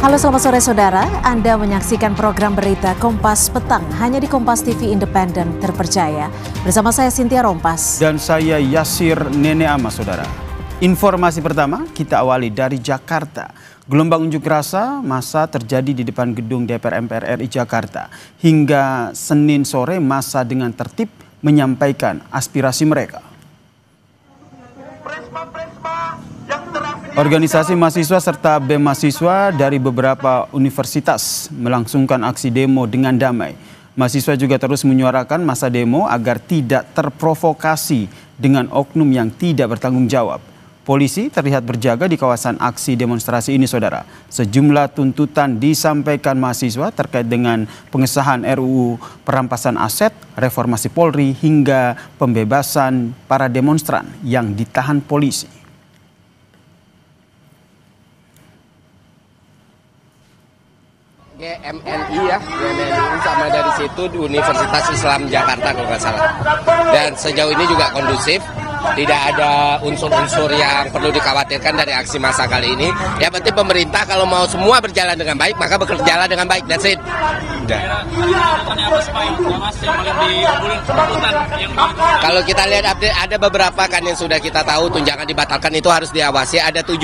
Halo selamat sore saudara, Anda menyaksikan program berita Kompas Petang hanya di Kompas TV Independen terpercaya. Bersama saya Cynthia Rompas. Dan saya Yasir Nene Ama saudara. Informasi pertama kita awali dari Jakarta. Gelombang unjuk rasa massa terjadi di depan gedung DPR MPR RI Jakarta. Hingga Senin sore massa dengan tertib menyampaikan aspirasi mereka. Organisasi mahasiswa serta BEM mahasiswa dari beberapa universitas melangsungkan aksi demo dengan damai. Mahasiswa juga terus menyuarakan masa demo agar tidak terprovokasi dengan oknum yang tidak bertanggung jawab. Polisi terlihat berjaga di kawasan aksi demonstrasi ini saudara. Sejumlah tuntutan disampaikan mahasiswa terkait dengan pengesahan RUU perampasan aset, reformasi Polri hingga pembebasan para demonstran yang ditahan polisi. GMNI ya, GMNI sama dari situ di Universitas Islam Jakarta kalau nggak salah. Dan sejauh ini juga kondusif, tidak ada unsur-unsur yang perlu dikhawatirkan dari aksi massa kali ini. Yang penting pemerintah kalau mau semua berjalan dengan baik, maka bekerjalah dengan baik. That's it. Kalau kita lihat update, ada beberapa kan yang sudah kita tahu tunjangan dibatalkan itu harus diawasi. Ada 17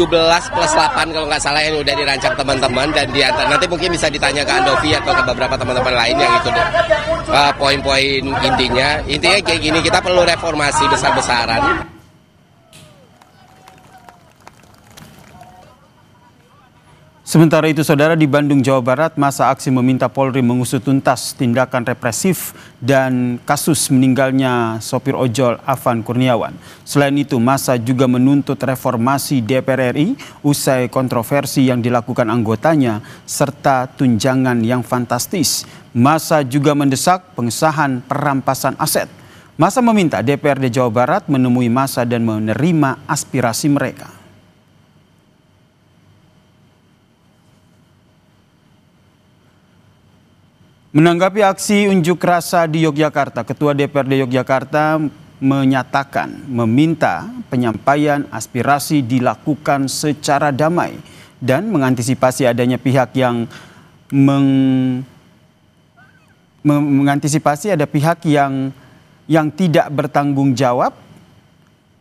plus 8 kalau nggak salah yang udah dirancang teman-teman dan nanti mungkin bisa ditanya ke Andovi atau ke beberapa teman-teman lain yang itu poin-poin intinya. Intinya kayak gini, kita perlu reformasi besar-besaran. Sementara itu saudara, di Bandung, Jawa Barat, massa aksi meminta Polri mengusut tuntas tindakan represif dan kasus meninggalnya sopir ojol Afan Kurniawan. Selain itu, massa juga menuntut reformasi DPR RI usai kontroversi yang dilakukan anggotanya serta tunjangan yang fantastis. Massa juga mendesak pengesahan perampasan aset. Massa meminta DPRD Jawa Barat menemui massa dan menerima aspirasi mereka. Menanggapi aksi unjuk rasa di Yogyakarta, Ketua DPRD Yogyakarta menyatakan meminta penyampaian aspirasi dilakukan secara damai dan mengantisipasi adanya pihak yang yang tidak bertanggung jawab.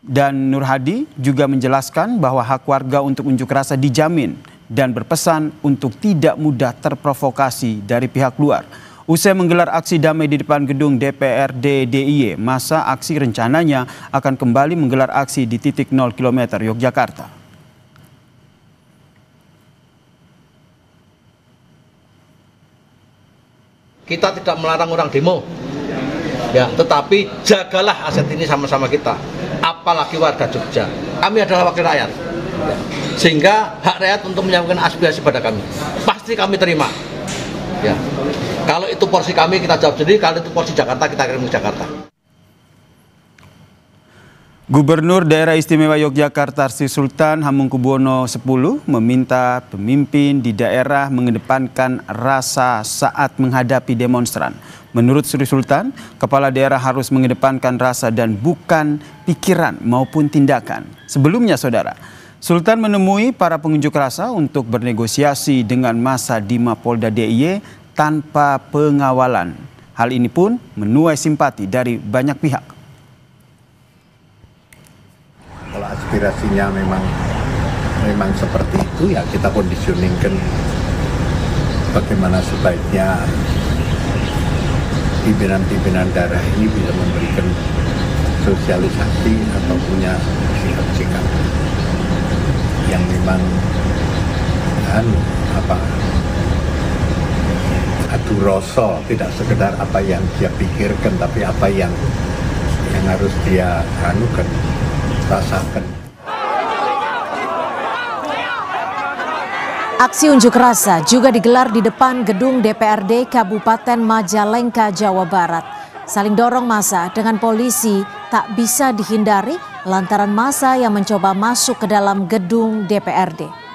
Dan Nur Hadi juga menjelaskan bahwa hak warga untuk unjuk rasa dijamin dan berpesan untuk tidak mudah terprovokasi dari pihak luar. Usai menggelar aksi damai di depan gedung DPRD DIY, massa aksi rencananya akan kembali menggelar aksi di titik 0 km Yogyakarta. Kita tidak melarang orang demo, ya, tetapi jagalah aset ini sama-sama kita, apalagi warga Jogja. Kami adalah wakil rakyat, sehingga hak rakyat untuk menyampaikan aspirasi pada kami pasti kami terima. Ya, kalau itu porsi kami kita jawab sendiri, kalau itu porsi Jakarta kita kirim ke Jakarta. Gubernur Daerah Istimewa Yogyakarta Sri Sultan Hamengkubuwono X meminta pemimpin di daerah mengedepankan rasa saat menghadapi demonstran. Menurut Sri Sultan, kepala daerah harus mengedepankan rasa dan bukan pikiran maupun tindakan. Sebelumnya saudara, Sultan menemui para pengunjuk rasa untuk bernegosiasi dengan massa di Mapolda DIY tanpa pengawalan. Hal ini pun menuai simpati dari banyak pihak. Kalau aspirasinya memang seperti itu, ya kita conditioningkan bagaimana sebaiknya pimpinan-pimpinan daerah ini bisa memberikan sosialisasi atau punya sikap-sikap yang memang adu rasa, tidak sekedar apa yang dia pikirkan, tapi apa yang harus dia rasakan. Aksi unjuk rasa juga digelar di depan gedung DPRD Kabupaten Majalengka, Jawa Barat. Saling dorong massa dengan polisi tak bisa dihindari lantaran massa yang mencoba masuk ke dalam gedung DPRD.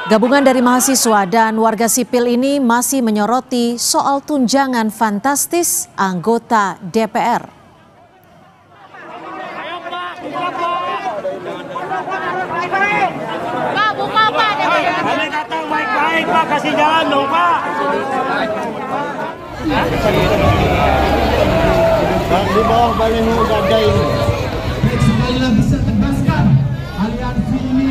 Gabungan dari mahasiswa dan warga sipil ini masih menyoroti soal tunjangan fantastis anggota DPR. Pak, kasih jalan dong Pak. Di bawah baliho gada ini. Sekalilah bisa tegaskan aliansi ini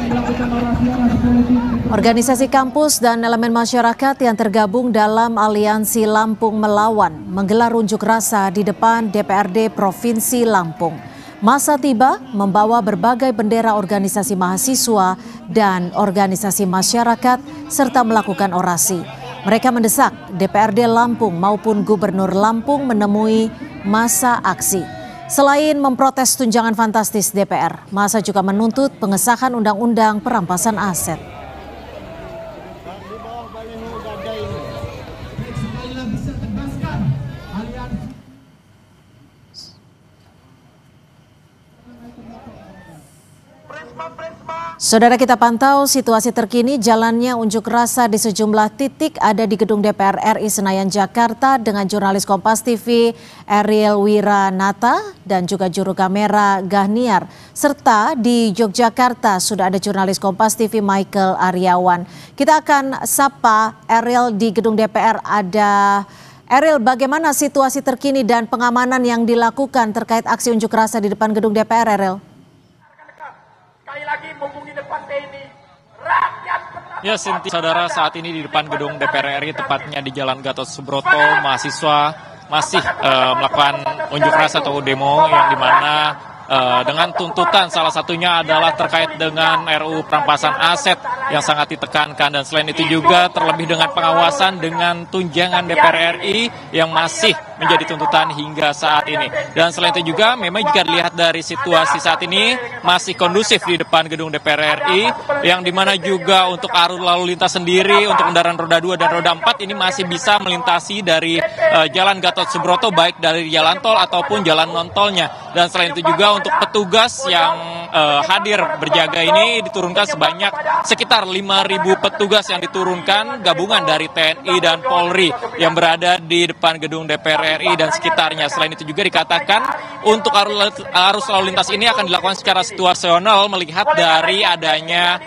melakukan orasi politik. Organisasi kampus dan elemen masyarakat yang tergabung dalam Aliansi Lampung Melawan menggelar unjuk rasa di depan DPRD Provinsi Lampung. Massa tiba membawa berbagai bendera organisasi mahasiswa dan organisasi masyarakat serta melakukan orasi. Mereka mendesak DPRD Lampung maupun Gubernur Lampung menemui massa aksi. Selain memprotes tunjangan fantastis DPR, massa juga menuntut pengesahan undang-undang perampasan aset. Saudara, kita pantau situasi terkini jalannya unjuk rasa di sejumlah titik ada di gedung DPR RI Senayan Jakarta dengan jurnalis Kompas TV Ariel Wiranata dan juga juru kamera Gahniar. Serta di Yogyakarta sudah ada jurnalis Kompas TV Michael Aryawan. Kita akan sapa Ariel di gedung DPR. Ada Ariel, bagaimana situasi terkini dan pengamanan yang dilakukan terkait aksi unjuk rasa di depan gedung DPR, Ariel? Sekali lagi mumpung di depan TNI, rakyat. Ya, Sinti, saudara, saat ini di depan gedung DPR RI, tepatnya di Jalan Gatot Subroto, mahasiswa masih melakukan unjuk rasa atau demo yang dimana dengan tuntutan salah satunya adalah terkait dengan RUU perampasan aset yang sangat ditekankan, dan selain itu juga terlebih dengan pengawasan dengan tunjangan DPR RI yang masih menjadi tuntutan hingga saat ini. Dan selain itu juga memang jika dilihat dari situasi saat ini masih kondusif di depan gedung DPR RI, yang dimana juga untuk arus lalu lintas sendiri untuk kendaraan roda 2 dan roda 4 ini masih bisa melintasi dari Jalan Gatot Subroto baik dari jalan tol ataupun jalan non tolnya. Dan selain itu juga untuk petugas yang hadir berjaga ini diturunkan sebanyak sekitar 5.000 petugas yang diturunkan gabungan dari TNI dan Polri yang berada di depan gedung DPR RI dan sekitarnya. Selain itu juga dikatakan untuk arus lalu lintas ini akan dilakukan secara situasional melihat dari adanya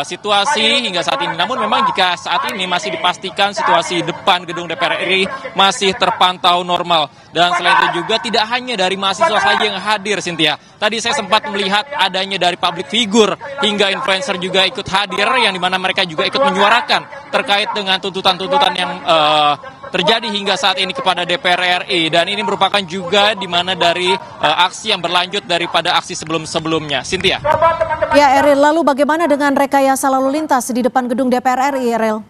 situasi hingga saat ini. Namun memang jika saat ini masih dipastikan situasi depan gedung DPR RI masih terpantau normal. Dan selain itu juga tidak hanya dari mahasiswa saja yang hadir, Cynthia. Tadi saya sempat melihat adanya dari public figure hingga influencer juga ikut hadir, yang dimana mereka juga ikut menyuarakan terkait dengan tuntutan-tuntutan yang terjadi hingga saat ini kepada DPR RI. Dan ini merupakan juga dimana dari aksi yang berlanjut daripada aksi sebelum-sebelumnya. Cynthia. Ya, Ariel, lalu bagaimana dengan rekayasa lalu lintas di depan gedung DPR RI, Ariel?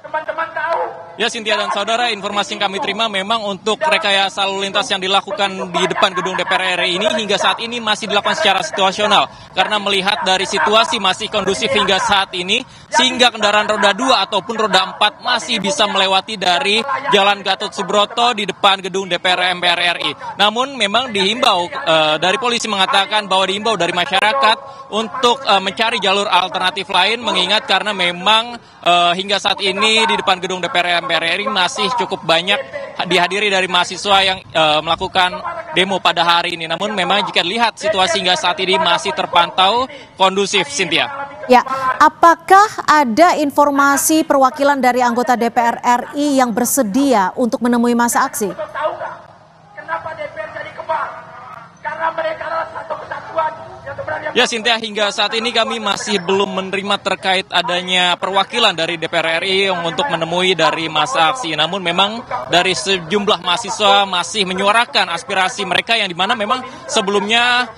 Teman-teman tahu. Ya, Cynthia dan saudara, informasi yang kami terima memang untuk rekayasa lalu lintas yang dilakukan di depan gedung DPR RI ini hingga saat ini masih dilakukan secara situasional. Karena melihat dari situasi masih kondusif hingga saat ini, sehingga kendaraan roda 2 ataupun roda 4 masih bisa melewati dari Jalan Gatot Subroto di depan gedung DPR MPR RI. Namun memang dihimbau, dari polisi mengatakan bahwa dihimbau dari masyarakat untuk mencari jalur alternatif lain, mengingat karena memang hingga saat ini di depan gedung DPR MPR RI masih cukup banyak dihadiri dari mahasiswa yang melakukan demo pada hari ini. Namun memang jika dilihat situasi hingga saat ini masih terpantau kondusif, Cynthia. Ya, apakah ada informasi perwakilan dari anggota DPR RI yang bersedia untuk menemui massa aksi? Tahu nggak kenapa DPR jadi kebal? Karena mereka adalah satu kesatuan. Ya, Cynthia, hingga saat ini kami masih belum menerima terkait adanya perwakilan dari DPR RI untuk menemui dari massa aksi. Namun memang dari sejumlah mahasiswa masih menyuarakan aspirasi mereka, yang dimana memang sebelumnya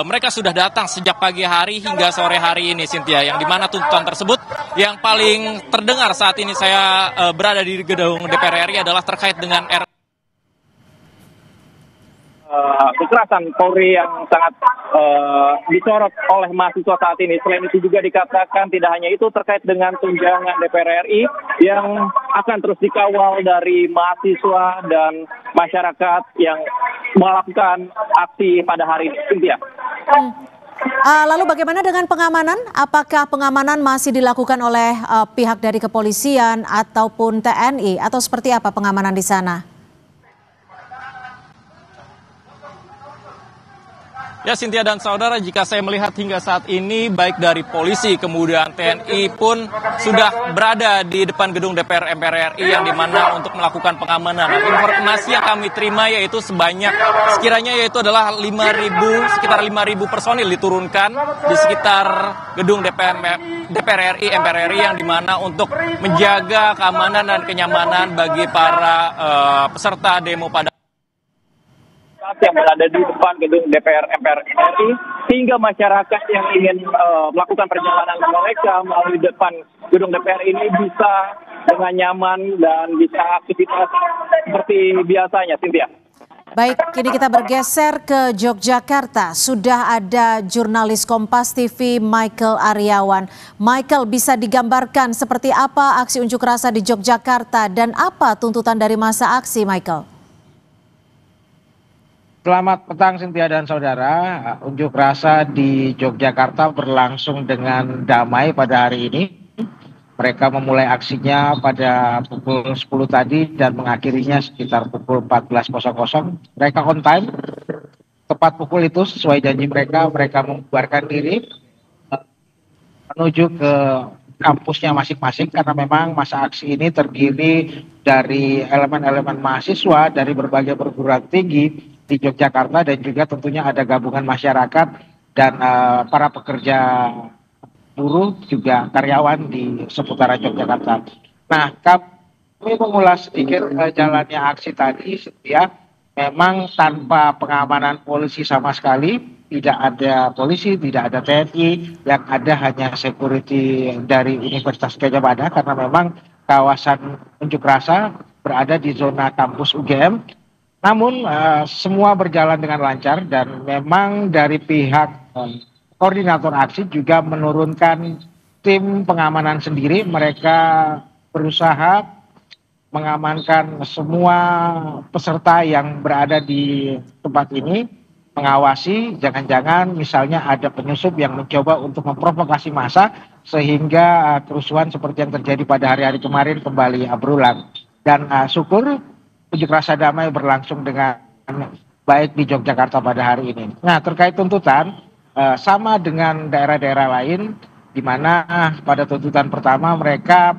mereka sudah datang sejak pagi hari hingga sore hari ini, Cynthia. Yang dimana tuntutan tersebut yang paling terdengar saat ini saya berada di gedung DPR RI adalah terkait dengan kekerasan Polri yang sangat disorot oleh mahasiswa saat ini. Selain itu juga dikatakan tidak hanya itu, terkait dengan tunjangan DPR RI yang akan terus dikawal dari mahasiswa dan masyarakat yang melakukan aksi pada hari ini. Cynthia. Lalu bagaimana dengan pengamanan? Apakah pengamanan masih dilakukan oleh pihak dari kepolisian ataupun TNI, atau seperti apa pengamanan di sana? Ya, Cynthia dan saudara, jika saya melihat hingga saat ini, baik dari polisi, kemudian TNI pun sudah berada di depan gedung DPR MPR RI yang dimana untuk melakukan pengamanan. Nah, informasi yang kami terima yaitu sekiranya yaitu adalah sekitar 5.000 personil diturunkan di sekitar gedung DPR RI MPR RI yang dimana untuk menjaga keamanan dan kenyamanan bagi para peserta demo pada yang berada di depan gedung DPR MPR RI, hingga masyarakat yang ingin melakukan perjalanan mereka melalui depan gedung DPR ini bisa dengan nyaman dan bisa aktivitas seperti biasanya, Cynthia. Baik, kini kita bergeser ke Yogyakarta. Sudah ada jurnalis Kompas TV Michael Aryawan. Michael, bisa digambarkan seperti apa aksi unjuk rasa di Yogyakarta dan apa tuntutan dari masa aksi, Michael? Selamat petang Cynthia dan saudara. Unjuk rasa di Yogyakarta berlangsung dengan damai pada hari ini. Mereka memulai aksinya pada pukul 10 tadi dan mengakhirinya sekitar pukul 14.00. Mereka on time. Tepat pukul itu sesuai janji mereka membubarkan diri menuju ke kampusnya masing-masing karena memang masa aksi ini terdiri dari elemen-elemen mahasiswa dari berbagai perguruan tinggi di Yogyakarta dan juga tentunya ada gabungan masyarakat dan para pekerja buruh juga karyawan di seputaran Yogyakarta. Nah, kami mengulas sedikit jalannya aksi tadi, ya. Memang tanpa pengamanan polisi sama sekali, tidak ada polisi, tidak ada TNI, yang ada hanya security dari Universitas Gadjah Mada karena memang kawasan unjuk rasa berada di zona kampus UGM. Namun semua berjalan dengan lancar dan memang dari pihak koordinator aksi juga menurunkan tim pengamanan sendiri. Mereka berusaha mengamankan semua peserta yang berada di tempat ini, mengawasi jangan-jangan misalnya ada penyusup yang mencoba untuk memprovokasi massa sehingga kerusuhan seperti yang terjadi pada hari-hari kemarin kembali berulang. Dan syukur unjuk rasa damai berlangsung dengan baik di Yogyakarta pada hari ini. Nah, terkait tuntutan, sama dengan daerah-daerah lain, di mana pada tuntutan pertama mereka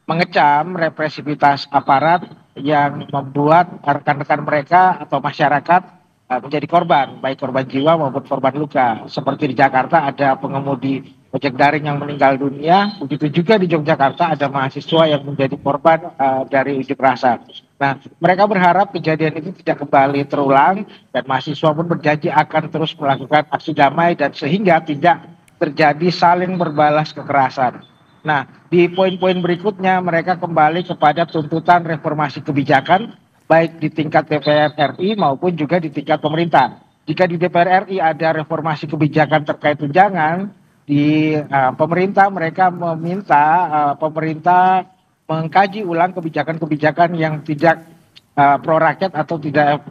mengecam represivitas aparat yang membuat rekan-rekan mereka atau masyarakat menjadi korban, baik korban jiwa maupun korban luka. Seperti di Jakarta ada pengemudi ojek daring yang meninggal dunia, begitu juga di Yogyakarta ada mahasiswa yang menjadi korban dari unjuk rasa. Nah, mereka berharap kejadian itu tidak kembali terulang dan mahasiswa pun berjanji akan terus melakukan aksi damai dan sehingga tidak terjadi saling berbalas kekerasan. Nah, di poin-poin berikutnya mereka kembali kepada tuntutan reformasi kebijakan baik di tingkat DPR RI maupun juga di tingkat pemerintah. Jika di DPR RI ada reformasi kebijakan terkait tunjangan, di pemerintah mereka meminta pemerintah mengkaji ulang kebijakan-kebijakan yang tidak pro rakyat atau tidak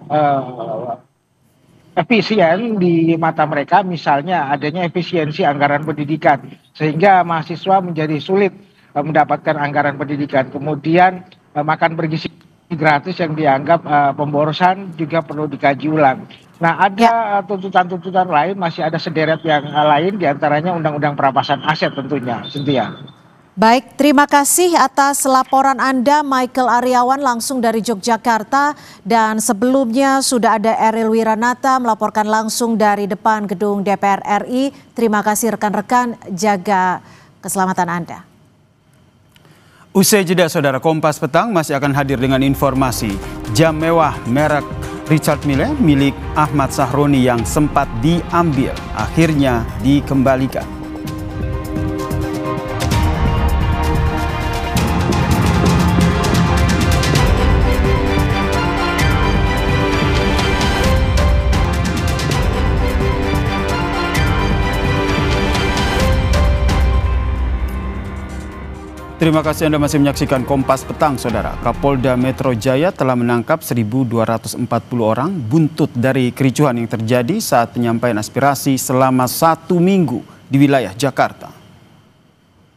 efisien di mata mereka, misalnya adanya efisiensi anggaran pendidikan sehingga mahasiswa menjadi sulit mendapatkan anggaran pendidikan. Kemudian makan bergizi gratis yang dianggap pemborosan juga perlu dikaji ulang. Nah, ada tuntutan-tuntutan lain, masih ada sederet yang lain, diantaranya Undang-Undang Perampasan Aset tentunya, Cynthia. Baik, terima kasih atas laporan Anda Michael Aryawan langsung dari Yogyakarta. Dan sebelumnya sudah ada Eril Wiranata melaporkan langsung dari depan gedung DPR RI. Terima kasih rekan-rekan, jaga keselamatan Anda. Usai jeda saudara, Kompas Petang masih akan hadir dengan informasi jam mewah merek Richard Mille milik Ahmad Sahroni yang sempat diambil akhirnya dikembalikan. Terima kasih Anda masih menyaksikan Kompas Petang, saudara. Kapolda Metro Jaya telah menangkap 1.240 orang buntut dari kericuhan yang terjadi saat penyampaian aspirasi selama 1 minggu di wilayah Jakarta.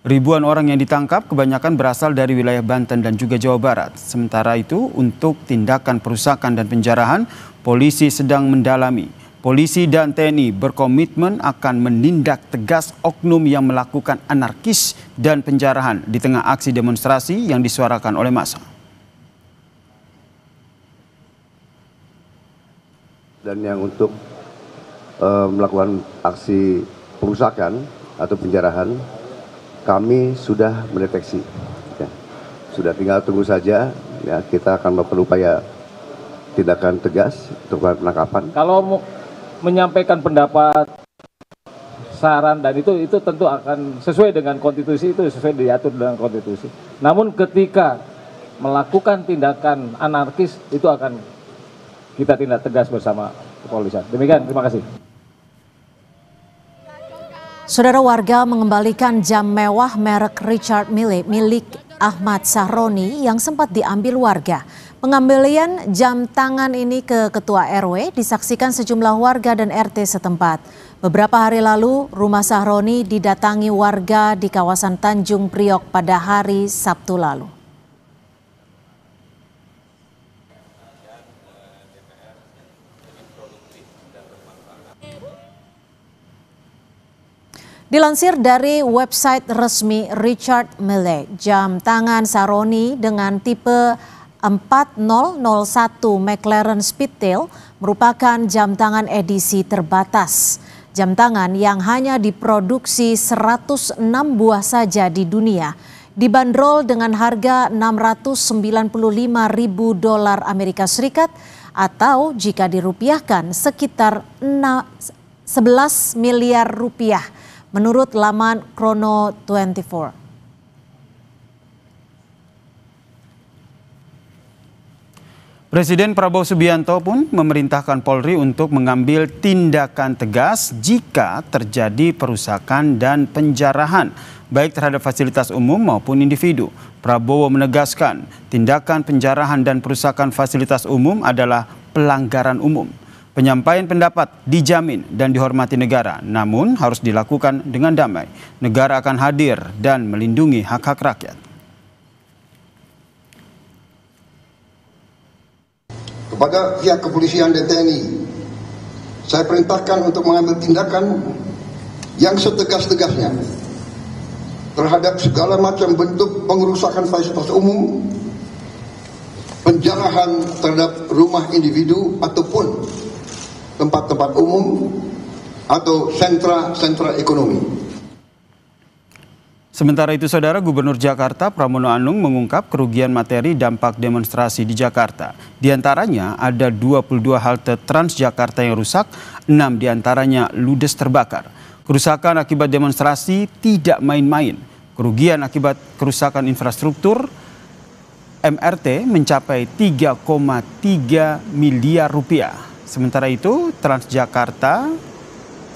Ribuan orang yang ditangkap kebanyakan berasal dari wilayah Banten dan juga Jawa Barat. Sementara itu, untuk tindakan perusakan dan penjarahan, polisi sedang mendalami Polisi dan TNI berkomitmen akan menindak tegas oknum yang melakukan anarkis dan penjarahan di tengah aksi demonstrasi yang disuarakan oleh massa. Dan yang untuk melakukan aksi perusakan atau penjarahan, kami sudah mendeteksi. Ya. Sudah tinggal tunggu saja, ya, kita akan melakukan upaya tindakan tegas untuk penangkapan. Kalau menyampaikan pendapat, saran dan itu tentu akan sesuai dengan konstitusi, itu sesuai diatur dengan konstitusi. Namun ketika melakukan tindakan anarkis itu akan kita tindak tegas bersama kepolisian. Demikian, terima kasih. Saudara, warga mengembalikan jam mewah merek Richard Mille milik Ahmad Sahroni yang sempat diambil warga. Pengembalian jam tangan ini ke Ketua RW disaksikan sejumlah warga dan RT setempat. Beberapa hari lalu, rumah Sahroni didatangi warga di kawasan Tanjung Priok pada hari Sabtu lalu. Dilansir dari website resmi Richard Mille, jam tangan Sahroni dengan tipe 4001 McLaren Speedtail merupakan jam tangan edisi terbatas. Jam tangan yang hanya diproduksi 106 buah saja di dunia, dibanderol dengan harga $695.000 Amerika Serikat atau jika dirupiahkan sekitar 11 miliar rupiah menurut laman Chrono 24. Presiden Prabowo Subianto pun memerintahkan Polri untuk mengambil tindakan tegas jika terjadi perusakan dan penjarahan, baik terhadap fasilitas umum maupun individu. Prabowo menegaskan tindakan penjarahan dan perusakan fasilitas umum adalah pelanggaran umum. Penyampaian pendapat dijamin dan dihormati negara, namun harus dilakukan dengan damai. Negara akan hadir dan melindungi hak-hak rakyat. Kepada pihak kepolisian dan TNI, saya perintahkan untuk mengambil tindakan yang setegas-tegasnya terhadap segala macam bentuk pengerusakan fasilitas umum, penjarahan terhadap rumah individu ataupun tempat-tempat umum atau sentra-sentra ekonomi. Sementara itu, Saudara, Gubernur Jakarta Pramono Anung mengungkap kerugian materi dampak demonstrasi di Jakarta. Di antaranya ada 22 halte Transjakarta yang rusak, 6 diantaranya ludes terbakar. Kerusakan akibat demonstrasi tidak main-main. Kerugian akibat kerusakan infrastruktur MRT mencapai 3,3 miliar rupiah. Sementara itu, Transjakarta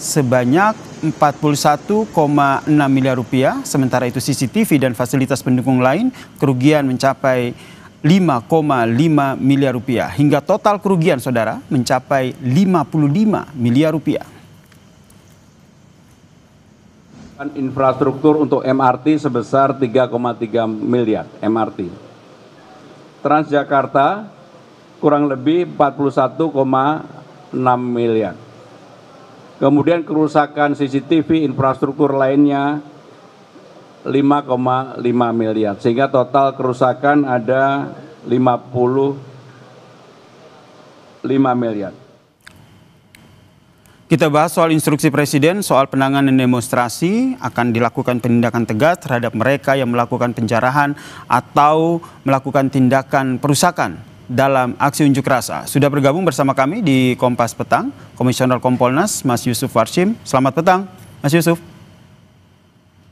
sebanyak 41,6 miliar rupiah. Sementara itu CCTV dan fasilitas pendukung lain kerugian mencapai 5,5 miliar rupiah. Hingga total kerugian, Saudara, mencapai 55 miliar rupiah. Infrastruktur untuk MRT sebesar 3,3 miliar MRT. Transjakarta kurang lebih 41,6 miliar. Kemudian kerusakan CCTV infrastruktur lainnya 5,5 miliar. Sehingga total kerusakan ada 55 miliar. Kita bahas soal instruksi Presiden soal penanganan demonstrasi. Akan dilakukan penindakan tegas terhadap mereka yang melakukan penjarahan atau melakukan tindakan perusakan dalam aksi unjuk rasa. Sudah bergabung bersama kami di Kompas Petang, Komisioner Kompolnas Mas Yusuf Warshim. Selamat petang, Mas Yusuf.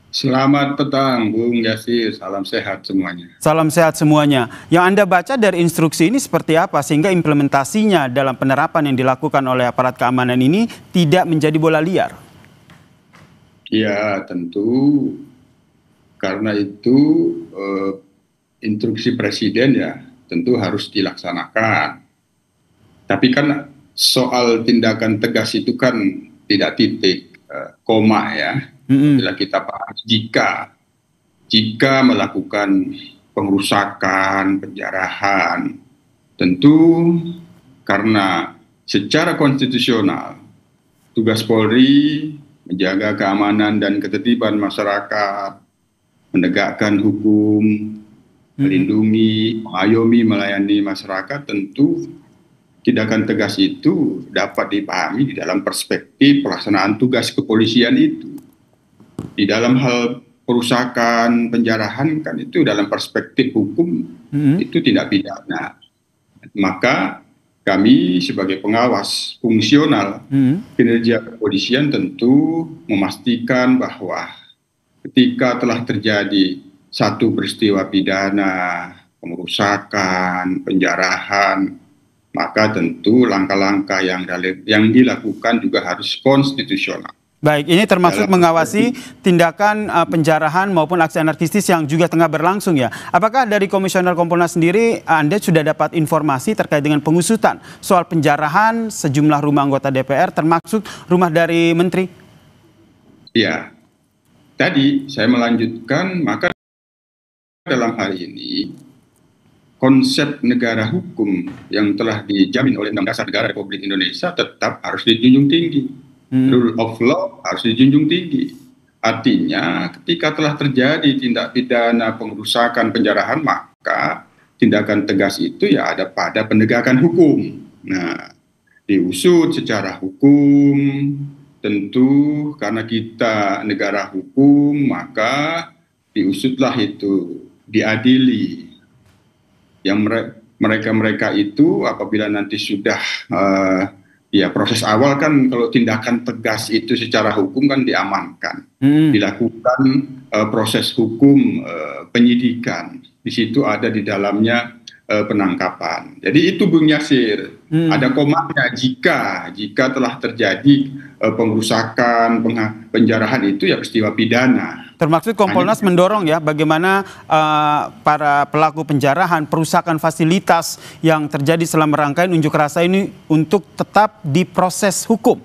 Selamat petang, Bung Yasir. Salam sehat semuanya. Salam sehat semuanya. Yang Anda baca dari instruksi ini seperti apa sehingga implementasinya dalam penerapan yang dilakukan oleh aparat keamanan ini tidak menjadi bola liar? Ya, tentu karena itu instruksi Presiden ya tentu harus dilaksanakan. Tapi kan soal tindakan tegas itu kan tidak titik, koma ya. Bila kita bahas jika melakukan pengerusakan, penjarahan, tentu karena secara konstitusional tugas Polri menjaga keamanan dan ketertiban masyarakat, menegakkan hukum, melindungi, mengayomi, melayani masyarakat, tentu tindakan tegas itu dapat dipahami di dalam perspektif pelaksanaan tugas kepolisian itu. Di dalam hal perusakan, penjarahan kan itu dalam perspektif hukum itu tindak pidana. Maka kami sebagai pengawas fungsional kinerja kepolisian tentu memastikan bahwa ketika telah terjadi satu peristiwa pidana, pengerusakan, penjarahan, maka tentu langkah-langkah yang dilakukan juga harus konstitusional. Baik, ini termasuk mengawasi tindakan penjarahan maupun aksi anarkistis yang juga tengah berlangsung ya. Apakah dari Komisioner Kompolnas sendiri Anda sudah dapat informasi terkait dengan pengusutan soal penjarahan sejumlah rumah anggota DPR termasuk rumah dari Menteri? Ya, tadi saya melanjutkan, maka dalam hal ini konsep negara hukum yang telah dijamin oleh Undang-Undang Dasar Negara Republik Indonesia tetap harus dijunjung tinggi. Rule of law harus dijunjung tinggi. Artinya ketika telah terjadi tindak pidana pengerusakan, penjarahan, maka tindakan tegas itu ya ada pada penegakan hukum. Nah, diusut secara hukum, tentu karena kita negara hukum, maka diusutlah itu, diadili. Yang mereka itu apabila nanti sudah ya proses awal kan kalau tindakan tegas itu secara hukum kan diamankan, dilakukan proses hukum penyidikan, di situ ada di dalamnya penangkapan. Jadi itu Bung Yasir, ada komanya jika telah terjadi pengerusakan, penjarahan itu ya peristiwa pidana. Termasuk Kompolnas mendorong ya bagaimana para pelaku penjarahan, perusakan fasilitas yang terjadi selama rangkaian unjuk rasa ini untuk tetap diproses hukum.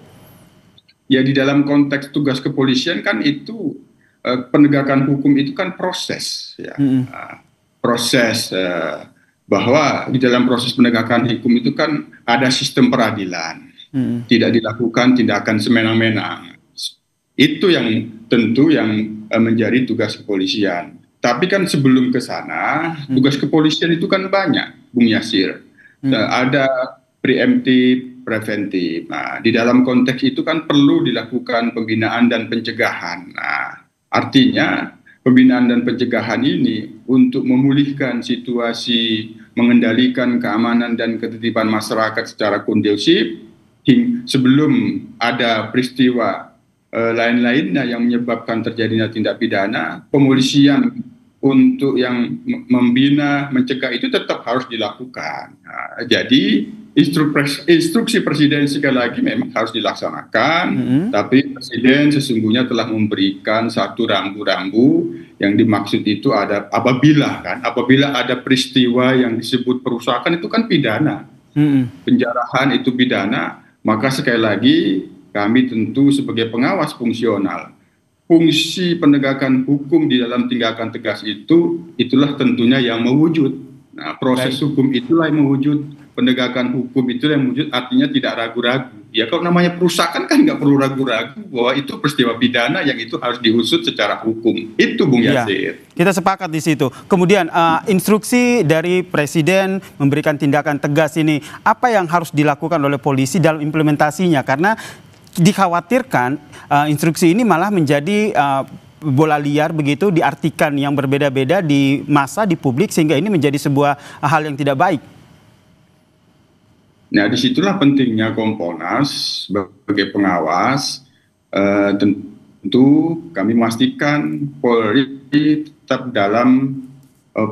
Ya di dalam konteks tugas kepolisian kan itu penegakan hukum itu kan proses ya. Proses bahwa di dalam proses penegakan hukum itu kan ada sistem peradilan. Tidak dilakukan tindakan semena-mena. Itu yang tentu yang menjadi tugas kepolisian. Tapi kan sebelum ke sana, tugas kepolisian itu kan banyak, Bung Yasir. Ada preemptif, preventif. Nah, di dalam konteks itu kan perlu dilakukan pembinaan dan pencegahan. Nah, artinya pembinaan dan pencegahan ini untuk memulihkan situasi, mengendalikan keamanan dan ketertiban masyarakat secara kondusif sebelum ada peristiwa lain-lainnya yang menyebabkan terjadinya tindak pidana, pemolisian untuk yang membina, mencegah itu tetap harus dilakukan. Nah, jadi instruksi presiden sekali lagi memang harus dilaksanakan, tapi presiden sesungguhnya telah memberikan satu rambu-rambu yang dimaksud itu ada apabila ada peristiwa yang disebut perusakan itu kan pidana, penjarahan itu pidana, maka sekali lagi kami tentu sebagai pengawas fungsional, fungsi penegakan hukum di dalam tindakan tegas itulah tentunya yang mewujud. Nah, proses hukum itulah yang mewujud, penegakan hukum itulah yang mewujud, artinya tidak ragu-ragu. Ya kalau namanya perusakan kan nggak perlu ragu-ragu bahwa itu peristiwa pidana yang itu harus diusut secara hukum. Itu Bung Yasir. Ya, kita sepakat di situ. Kemudian instruksi dari Presiden memberikan tindakan tegas ini, apa yang harus dilakukan oleh polisi dalam implementasinya? Karena dikhawatirkan instruksi ini malah menjadi bola liar begitu, diartikan yang berbeda-beda di massa, di publik, sehingga ini menjadi sebuah hal yang tidak baik. Nah, disitulah pentingnya Kompolnas sebagai pengawas. Tentu kami memastikan Polri tetap dalam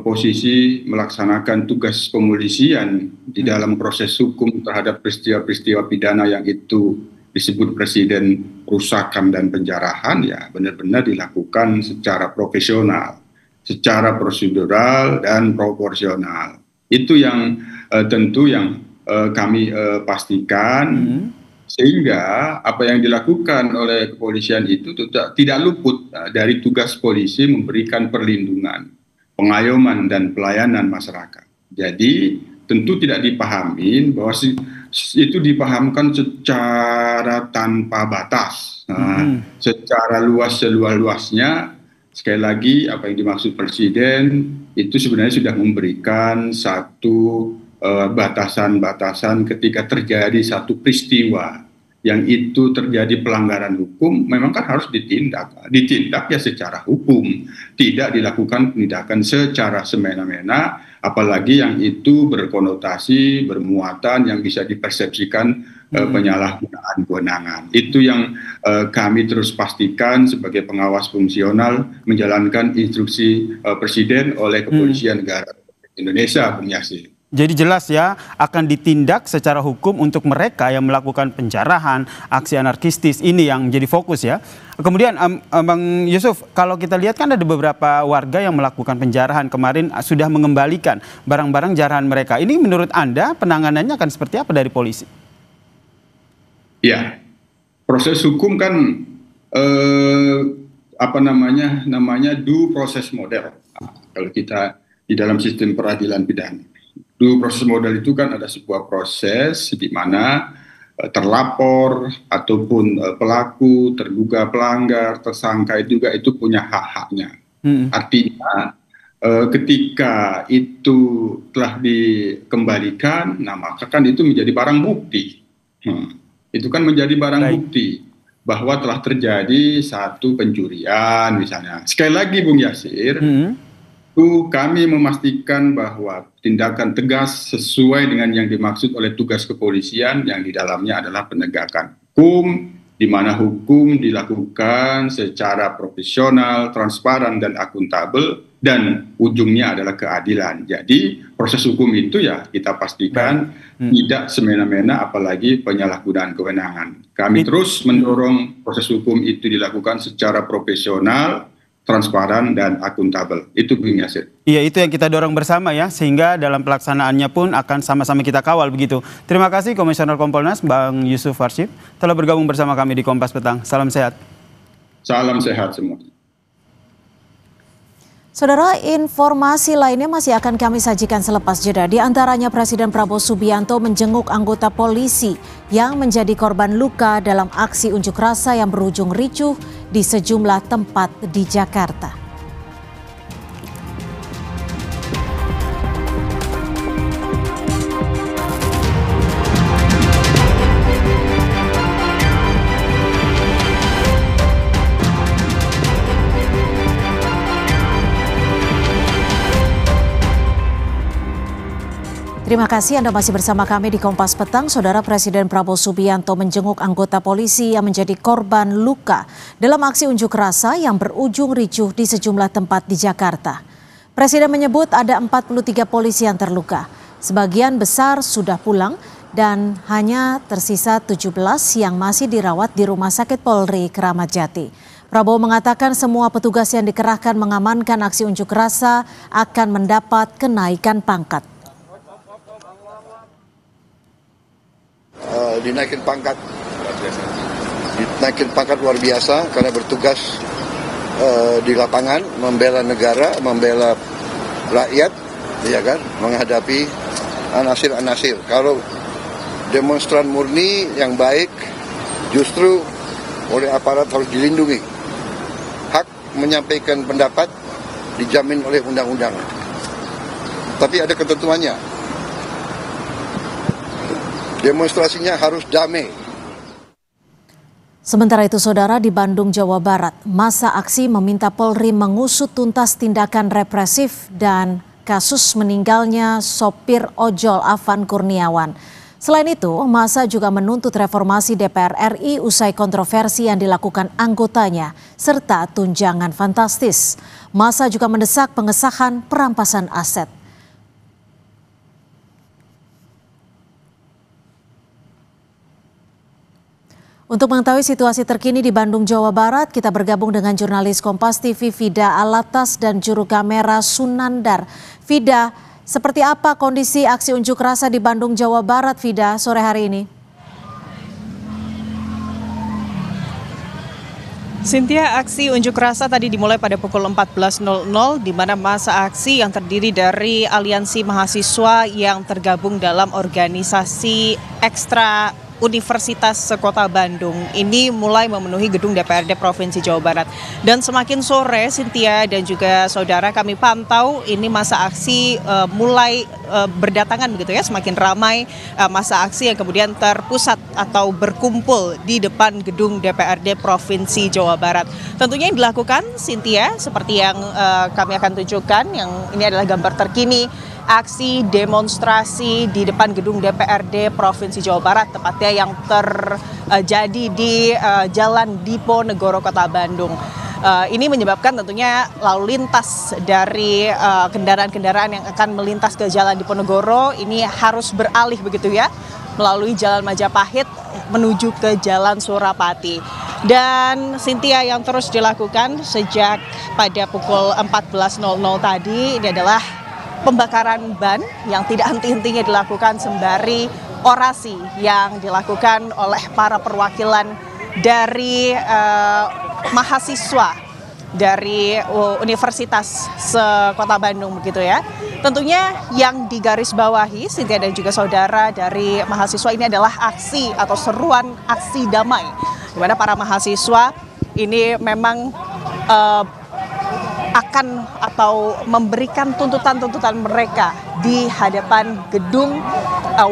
posisi melaksanakan tugas pemolisian di dalam proses hukum terhadap peristiwa-peristiwa pidana yang itu disebut Presiden perusakan dan penjarahan, ya benar-benar dilakukan secara profesional, secara prosedural dan proporsional. Itu yang tentu yang kami pastikan, sehingga apa yang dilakukan oleh kepolisian itu tidak luput dari tugas polisi memberikan perlindungan, pengayoman dan pelayanan masyarakat. Jadi tentu tidak dipahami bahwa itu dipahamkan secara tanpa batas, secara luas seluas-luasnya. Sekali lagi, apa yang dimaksud Presiden itu sebenarnya sudah memberikan satu batasan-batasan ketika terjadi satu peristiwa yang itu terjadi pelanggaran hukum, memang kan harus ditindak ya secara hukum, tidak dilakukan penindakan secara semena-mena, apalagi yang itu berkonotasi, bermuatan yang bisa dipersepsikan penyalahgunaan kewenangan. Itu yang kami terus pastikan sebagai pengawas fungsional menjalankan instruksi Presiden oleh Kepolisian Negara Indonesia, Bung Yasir. Jadi jelas ya, akan ditindak secara hukum untuk mereka yang melakukan penjarahan, aksi anarkistis ini yang jadi fokus ya. Kemudian Bang Yusuf, kalau kita lihat kan ada beberapa warga yang melakukan penjarahan kemarin sudah mengembalikan barang-barang jarahan mereka. Ini menurut Anda penanganannya akan seperti apa dari polisi? Ya, proses hukum kan namanya due process model. Kalau kita di dalam sistem peradilan pidana. Due proses model itu kan ada sebuah proses di mana terlapor ataupun pelaku, terduga pelanggar, tersangka juga itu punya hak-haknya. Artinya ketika itu telah dikembalikan, nah maka kan itu menjadi barang bukti. Itu kan menjadi barang bukti bahwa telah terjadi satu pencurian misalnya. Sekali lagi Bung Yasir, kami memastikan bahwa tindakan tegas sesuai dengan yang dimaksud oleh tugas kepolisian yang di dalamnya adalah penegakan hukum, di mana hukum dilakukan secara profesional, transparan, dan akuntabel, dan ujungnya adalah keadilan. Jadi proses hukum itu ya kita pastikan tidak semena-mena, apalagi penyalahgunaan kewenangan. Kami terus mendorong proses hukum itu dilakukan secara profesional, transparan, dan akuntabel. Itu Bung Yasir. Iya, itu yang kita dorong bersama ya, sehingga dalam pelaksanaannya pun akan sama-sama kita kawal begitu. Terima kasih Komisioner Kompolnas Bang Yusuf Warship telah bergabung bersama kami di Kompas Petang. Salam sehat. Salam sehat semua. Saudara, informasi lainnya masih akan kami sajikan selepas jeda. Di antaranya Presiden Prabowo Subianto menjenguk anggota polisi yang menjadi korban luka dalam aksi unjuk rasa yang berujung ricuh di sejumlah tempat di Jakarta. Terima kasih Anda masih bersama kami di Kompas Petang. Saudara, Presiden Prabowo Subianto menjenguk anggota polisi yang menjadi korban luka dalam aksi unjuk rasa yang berujung ricuh di sejumlah tempat di Jakarta. Presiden menyebut ada 43 polisi yang terluka. Sebagian besar sudah pulang dan hanya tersisa 17 yang masih dirawat di Rumah Sakit Polri Kramat Jati. Prabowo mengatakan semua petugas yang dikerahkan mengamankan aksi unjuk rasa akan mendapat kenaikan pangkat. Dinaikin pangkat luar biasa karena bertugas di lapangan membela negara, membela rakyat, ya kan, menghadapi anasir-anasir. Kalau demonstran murni yang baik justru oleh aparat harus dilindungi. Hak menyampaikan pendapat dijamin oleh undang-undang. Tapi ada ketentuannya. Demonstrasinya harus damai. Sementara itu, saudara, di Bandung, Jawa Barat, massa aksi meminta Polri mengusut tuntas tindakan represif dan kasus meninggalnya sopir ojol Afan Kurniawan. Selain itu, massa juga menuntut reformasi DPR RI usai kontroversi yang dilakukan anggotanya, serta tunjangan fantastis. Massa juga mendesak pengesahan perampasan aset. Untuk mengetahui situasi terkini di Bandung, Jawa Barat, kita bergabung dengan jurnalis Kompas TV Vida Alatas dan juru kamera Sunandar. Vida, seperti apa kondisi aksi unjuk rasa di Bandung, Jawa Barat, Vida, sore hari ini? Cynthia, aksi unjuk rasa tadi dimulai pada pukul 14.00 di mana masa aksi yang terdiri dari aliansi mahasiswa yang tergabung dalam organisasi ekstra Universitas Sekota Bandung ini mulai memenuhi gedung DPRD Provinsi Jawa Barat. Dan semakin sore, Cynthia dan juga saudara, kami pantau ini masa aksi mulai berdatangan begitu ya, semakin ramai masa aksi yang kemudian terpusat atau berkumpul di depan gedung DPRD Provinsi Jawa Barat. Tentunya yang dilakukan, Cynthia, seperti yang kami akan tunjukkan, yang ini adalah gambar terkini aksi demonstrasi di depan gedung DPRD Provinsi Jawa Barat, tepatnya yang terjadi di Jalan Diponegoro, Kota Bandung. Ini menyebabkan tentunya lalu lintas dari kendaraan-kendaraan yang akan melintas ke Jalan Diponegoro ini harus beralih begitu ya, melalui Jalan Majapahit menuju ke Jalan Surapati. Dan Cynthia, yang terus dilakukan sejak pada pukul 14.00 tadi ini adalah pembakaran ban yang tidak henti-hentinya dilakukan sembari orasi yang dilakukan oleh para perwakilan dari mahasiswa dari Universitas Sekota Bandung begitu ya. Tentunya yang digarisbawahi Cynthia dan juga saudara dari mahasiswa ini adalah aksi atau seruan aksi damai, di mana para mahasiswa ini memang akan atau memberikan tuntutan-tuntutan mereka di hadapan gedung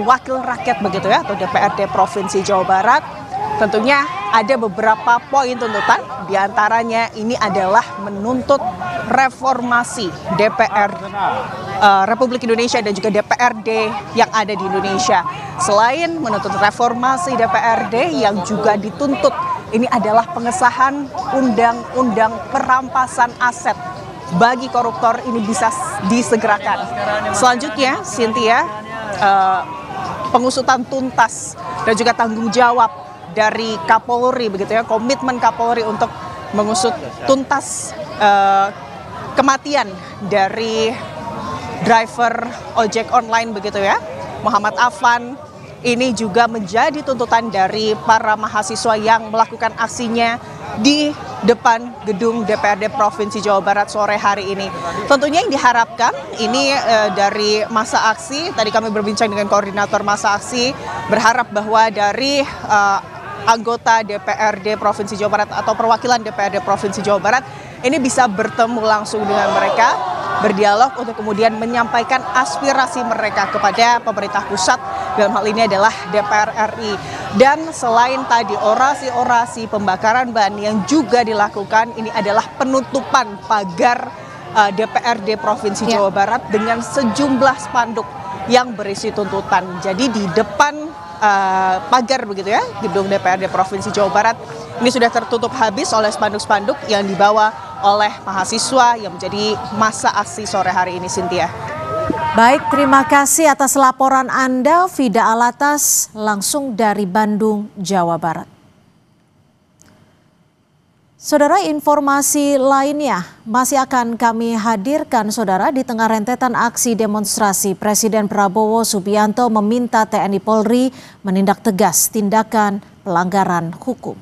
Wakil Rakyat begitu ya, atau DPRD Provinsi Jawa Barat. Tentunya ada beberapa poin tuntutan, diantaranya ini adalah menuntut reformasi DPR Republik Indonesia dan juga DPRD yang ada di Indonesia. Selain menuntut reformasi DPRD, yang juga dituntut ini adalah pengesahan undang-undang perampasan aset bagi koruptor ini bisa disegerakan. Selanjutnya, Cynthia, pengusutan tuntas dan juga tanggung jawab dari Kapolri begitu ya, komitmen Kapolri untuk mengusut tuntas kematian dari driver ojek online begitu ya, Muhammad Afan. Ini juga menjadi tuntutan dari para mahasiswa yang melakukan aksinya di depan gedung DPRD Provinsi Jawa Barat sore hari ini. Tentunya yang diharapkan ini dari masa aksi, tadi kami berbincang dengan koordinator masa aksi, berharap bahwa dari anggota DPRD Provinsi Jawa Barat atau perwakilan DPRD Provinsi Jawa Barat ini bisa bertemu langsung dengan mereka, berdialog untuk kemudian menyampaikan aspirasi mereka kepada pemerintah pusat, dalam hal ini adalah DPR RI. Dan selain tadi orasi-orasi pembakaran ban yang juga dilakukan, ini adalah penutupan pagar DPRD Provinsi Jawa Barat dengan sejumlah spanduk yang berisi tuntutan. Jadi di depan pagar begitu ya, gedung DPRD Provinsi Jawa Barat ini sudah tertutup habis oleh spanduk-spanduk yang dibawa oleh mahasiswa yang menjadi masa aksi sore hari ini, Cynthia. Baik, terima kasih atas laporan Anda, Vida Alatas, langsung dari Bandung, Jawa Barat. Saudara, informasi lainnya masih akan kami hadirkan, saudara. Di tengah rentetan aksi demonstrasi, Presiden Prabowo Subianto meminta TNI Polri menindak tegas tindakan pelanggaran hukum.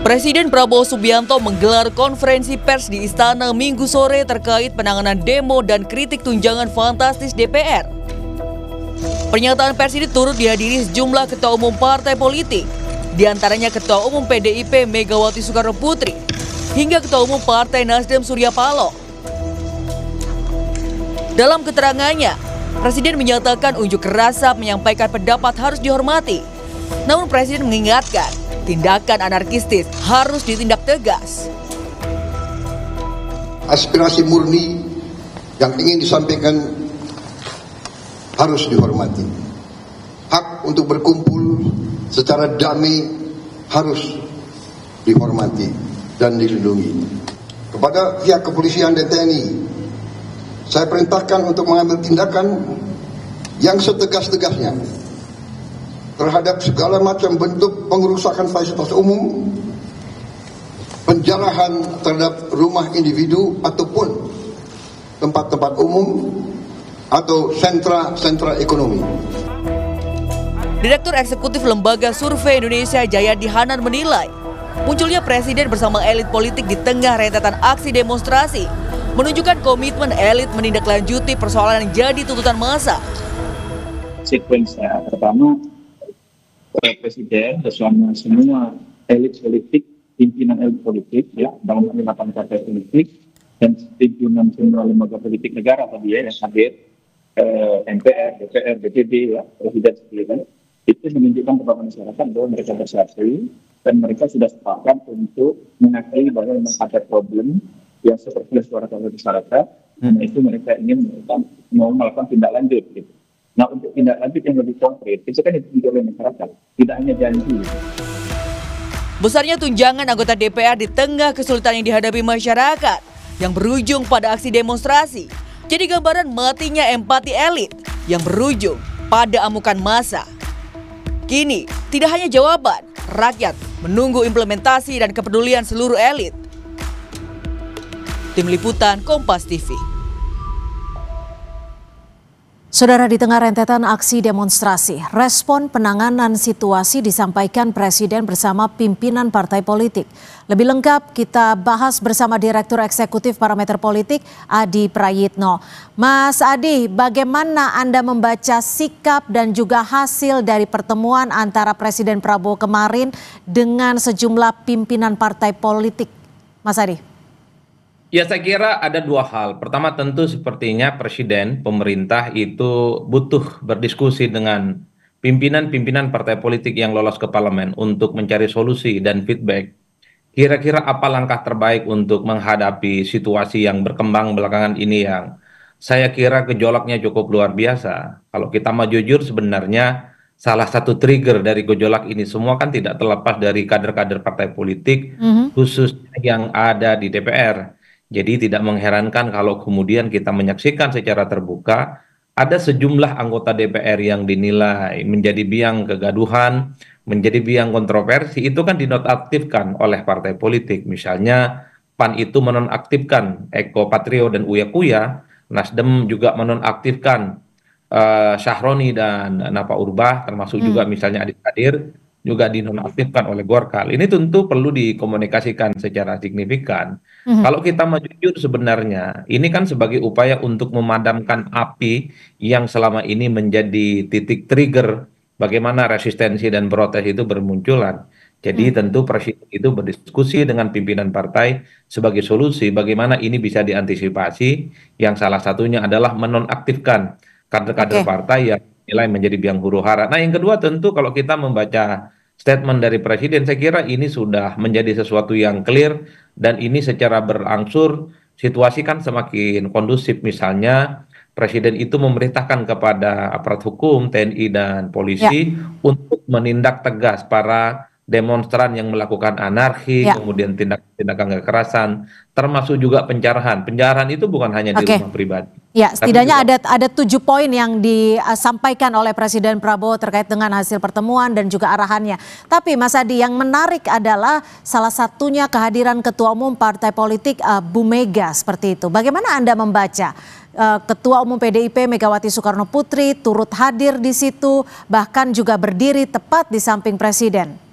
Presiden Prabowo Subianto menggelar konferensi pers di Istana Minggu sore terkait penanganan demo dan kritik tunjangan fantastis DPR. Pernyataan pers ini turut dihadiri sejumlah ketua umum partai politik, diantaranya Ketua Umum PDIP Megawati Soekarno Putri, hingga Ketua Umum Partai Nasdem Surya Paloh. Dalam keterangannya, Presiden menyatakan unjuk rasa menyampaikan pendapat harus dihormati. Namun Presiden mengingatkan, tindakan anarkistis harus ditindak tegas. Aspirasi murni yang ingin disampaikan harus dihormati. Hak untuk berkumpul secara damai harus dihormati dan dilindungi. Kepada pihak kepolisian dan TNI, saya perintahkan untuk mengambil tindakan yang setegas-tegasnya terhadap segala macam bentuk pengerusakan fasilitas umum, penjarahan terhadap rumah individu ataupun tempat-tempat umum atau sentra-sentra ekonomi. Direktur Eksekutif Lembaga Survei Indonesia Jayadi Hanan menilai, munculnya presiden bersama elit politik di tengah rentetan aksi demonstrasi menunjukkan komitmen elit menindaklanjuti persoalan yang jadi tuntutan massa. Sekuensnya pertama, presiden bersama semua elit politik, pimpinan elit politik, ya, dalam 8 partai politik dan pimpinan semua lembaga politik negara tadi ya yang hadir, MPR, DPR, DPD, ya, presiden sendiri, itu menunjukkan kepada masyarakat bahwa mereka bersatu dan mereka sudah sepakat untuk mengakui bahwa memang ada problem yang seperti suara masyarakat, dan itu mereka ingin melakukan tindak lanjut. Gitu. Nah, untuk tindak lanjut yang lebih konkret, itu kan itu oleh masyarakat, tidak hanya janji. Besarnya tunjangan anggota DPR di tengah kesulitan yang dihadapi masyarakat yang berujung pada aksi demonstrasi jadi gambaran matinya empati elit yang berujung pada amukan massa. Kini, tidak hanya jawaban, rakyat menunggu implementasi dan kepedulian seluruh elit. Tim Liputan Kompas TV. Saudara, di tengah rentetan aksi demonstrasi, respon penanganan situasi disampaikan Presiden bersama pimpinan partai politik. Lebih lengkap kita bahas bersama Direktur Eksekutif Parameter Politik, Adi Prayitno. Mas Adi, bagaimana Anda membaca sikap dan juga hasil dari pertemuan antara Presiden Prabowo kemarin dengan sejumlah pimpinan partai politik? Mas Adi. Ya, saya kira ada dua hal. Pertama, tentu sepertinya Presiden, pemerintah itu butuh berdiskusi dengan pimpinan-pimpinan partai politik yang lolos ke parlemen untuk mencari solusi dan feedback. Kira-kira apa langkah terbaik untuk menghadapi situasi yang berkembang belakangan ini yang saya kira gejolaknya cukup luar biasa. Kalau kita mau jujur, sebenarnya salah satu trigger dari gejolak ini semua kan tidak terlepas dari kader-kader partai politik, khususnya yang ada di DPR. Jadi tidak mengherankan kalau kemudian kita menyaksikan secara terbuka ada sejumlah anggota DPR yang dinilai menjadi biang kegaduhan, menjadi biang kontroversi, itu kan dinonaktifkan oleh partai politik. Misalnya PAN itu menonaktifkan Eko Patrio dan Uya Kuya, Nasdem juga menonaktifkan Syahroni dan Napa Urbah, termasuk juga misalnya Adik Kadir, juga dinonaktifkan oleh Golkar. Ini tentu perlu dikomunikasikan secara signifikan. Kalau kita mau jujur sebenarnya, ini kan sebagai upaya untuk memadamkan api yang selama ini menjadi titik trigger bagaimana resistensi dan protes itu bermunculan. Jadi tentu Presiden itu berdiskusi dengan pimpinan partai sebagai solusi bagaimana ini bisa diantisipasi, yang salah satunya adalah menonaktifkan kader-kader partai yang nilai menjadi biang huru hara. Nah, yang kedua tentu kalau kita membaca statement dari Presiden, saya kira ini sudah menjadi sesuatu yang clear dan ini secara berangsur situasi kan semakin kondusif. Misalnya Presiden itu memerintahkan kepada aparat hukum, TNI dan polisi untuk menindak tegas para demonstran yang melakukan anarki, kemudian tindakan kekerasan, termasuk juga penjarahan. Penjarahan itu bukan hanya di rumah pribadi. Ya, setidaknya ada 7 poin yang disampaikan oleh Presiden Prabowo terkait dengan hasil pertemuan dan juga arahannya. Tapi Mas Adi, yang menarik adalah salah satunya kehadiran Ketua Umum Partai Politik Bu Mega seperti itu. Bagaimana Anda membaca Ketua Umum PDIP Megawati Soekarno Putri turut hadir di situ, bahkan juga berdiri tepat di samping Presiden?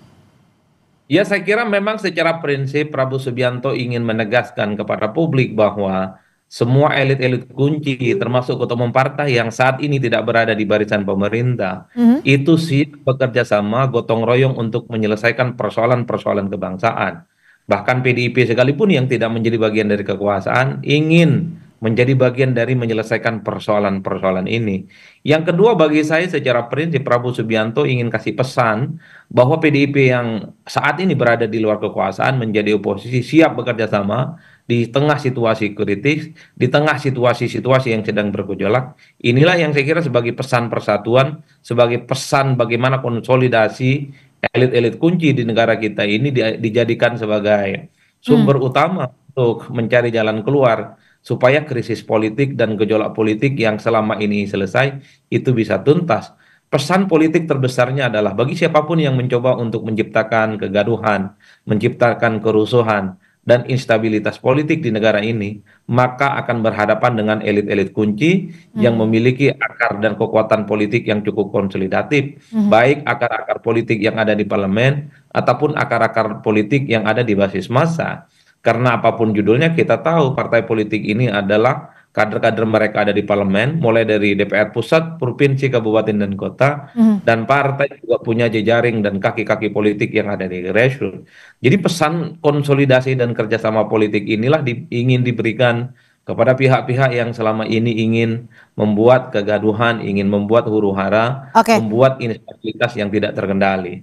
Ya, saya kira memang secara prinsip Prabowo Subianto ingin menegaskan kepada publik bahwa semua elit-elit kunci termasuk ketua umum partai yang saat ini tidak berada di barisan pemerintah itu siap bekerja sama gotong royong untuk menyelesaikan persoalan-persoalan kebangsaan. Bahkan PDIP sekalipun yang tidak menjadi bagian dari kekuasaan ingin menjadi bagian dari menyelesaikan persoalan-persoalan ini. Yang kedua, bagi saya secara prinsip Prabowo Subianto ingin kasih pesan bahwa PDIP yang saat ini berada di luar kekuasaan menjadi oposisi siap bekerja sama di tengah situasi kritis, di tengah situasi-situasi yang sedang bergejolak. Inilah yang saya kira sebagai pesan persatuan, sebagai pesan bagaimana konsolidasi elit-elit kunci di negara kita ini dijadikan sebagai sumber utama untuk mencari jalan keluar supaya krisis politik dan gejolak politik yang selama ini selesai itu bisa tuntas. pesan politik terbesarnya adalah bagi siapapun yang mencoba untuk menciptakan kegaduhan, menciptakan kerusuhan, dan instabilitas politik di negara ini, maka akan berhadapan dengan elit-elit kunci yang memiliki akar dan kekuatan politik yang cukup konsolidatif, baik akar-akar politik yang ada di parlemen ataupun akar-akar politik yang ada di basis massa. Karena apapun judulnya, kita tahu partai politik ini adalah kader-kader mereka ada di parlemen, mulai dari DPR pusat, provinsi, kabupaten, dan kota, dan partai juga punya jejaring dan kaki-kaki politik yang ada di grassroots. Jadi pesan konsolidasi dan kerjasama politik inilah ingin diberikan kepada pihak-pihak yang selama ini ingin membuat kegaduhan, ingin membuat huru-hara, membuat instabilitas yang tidak terkendali.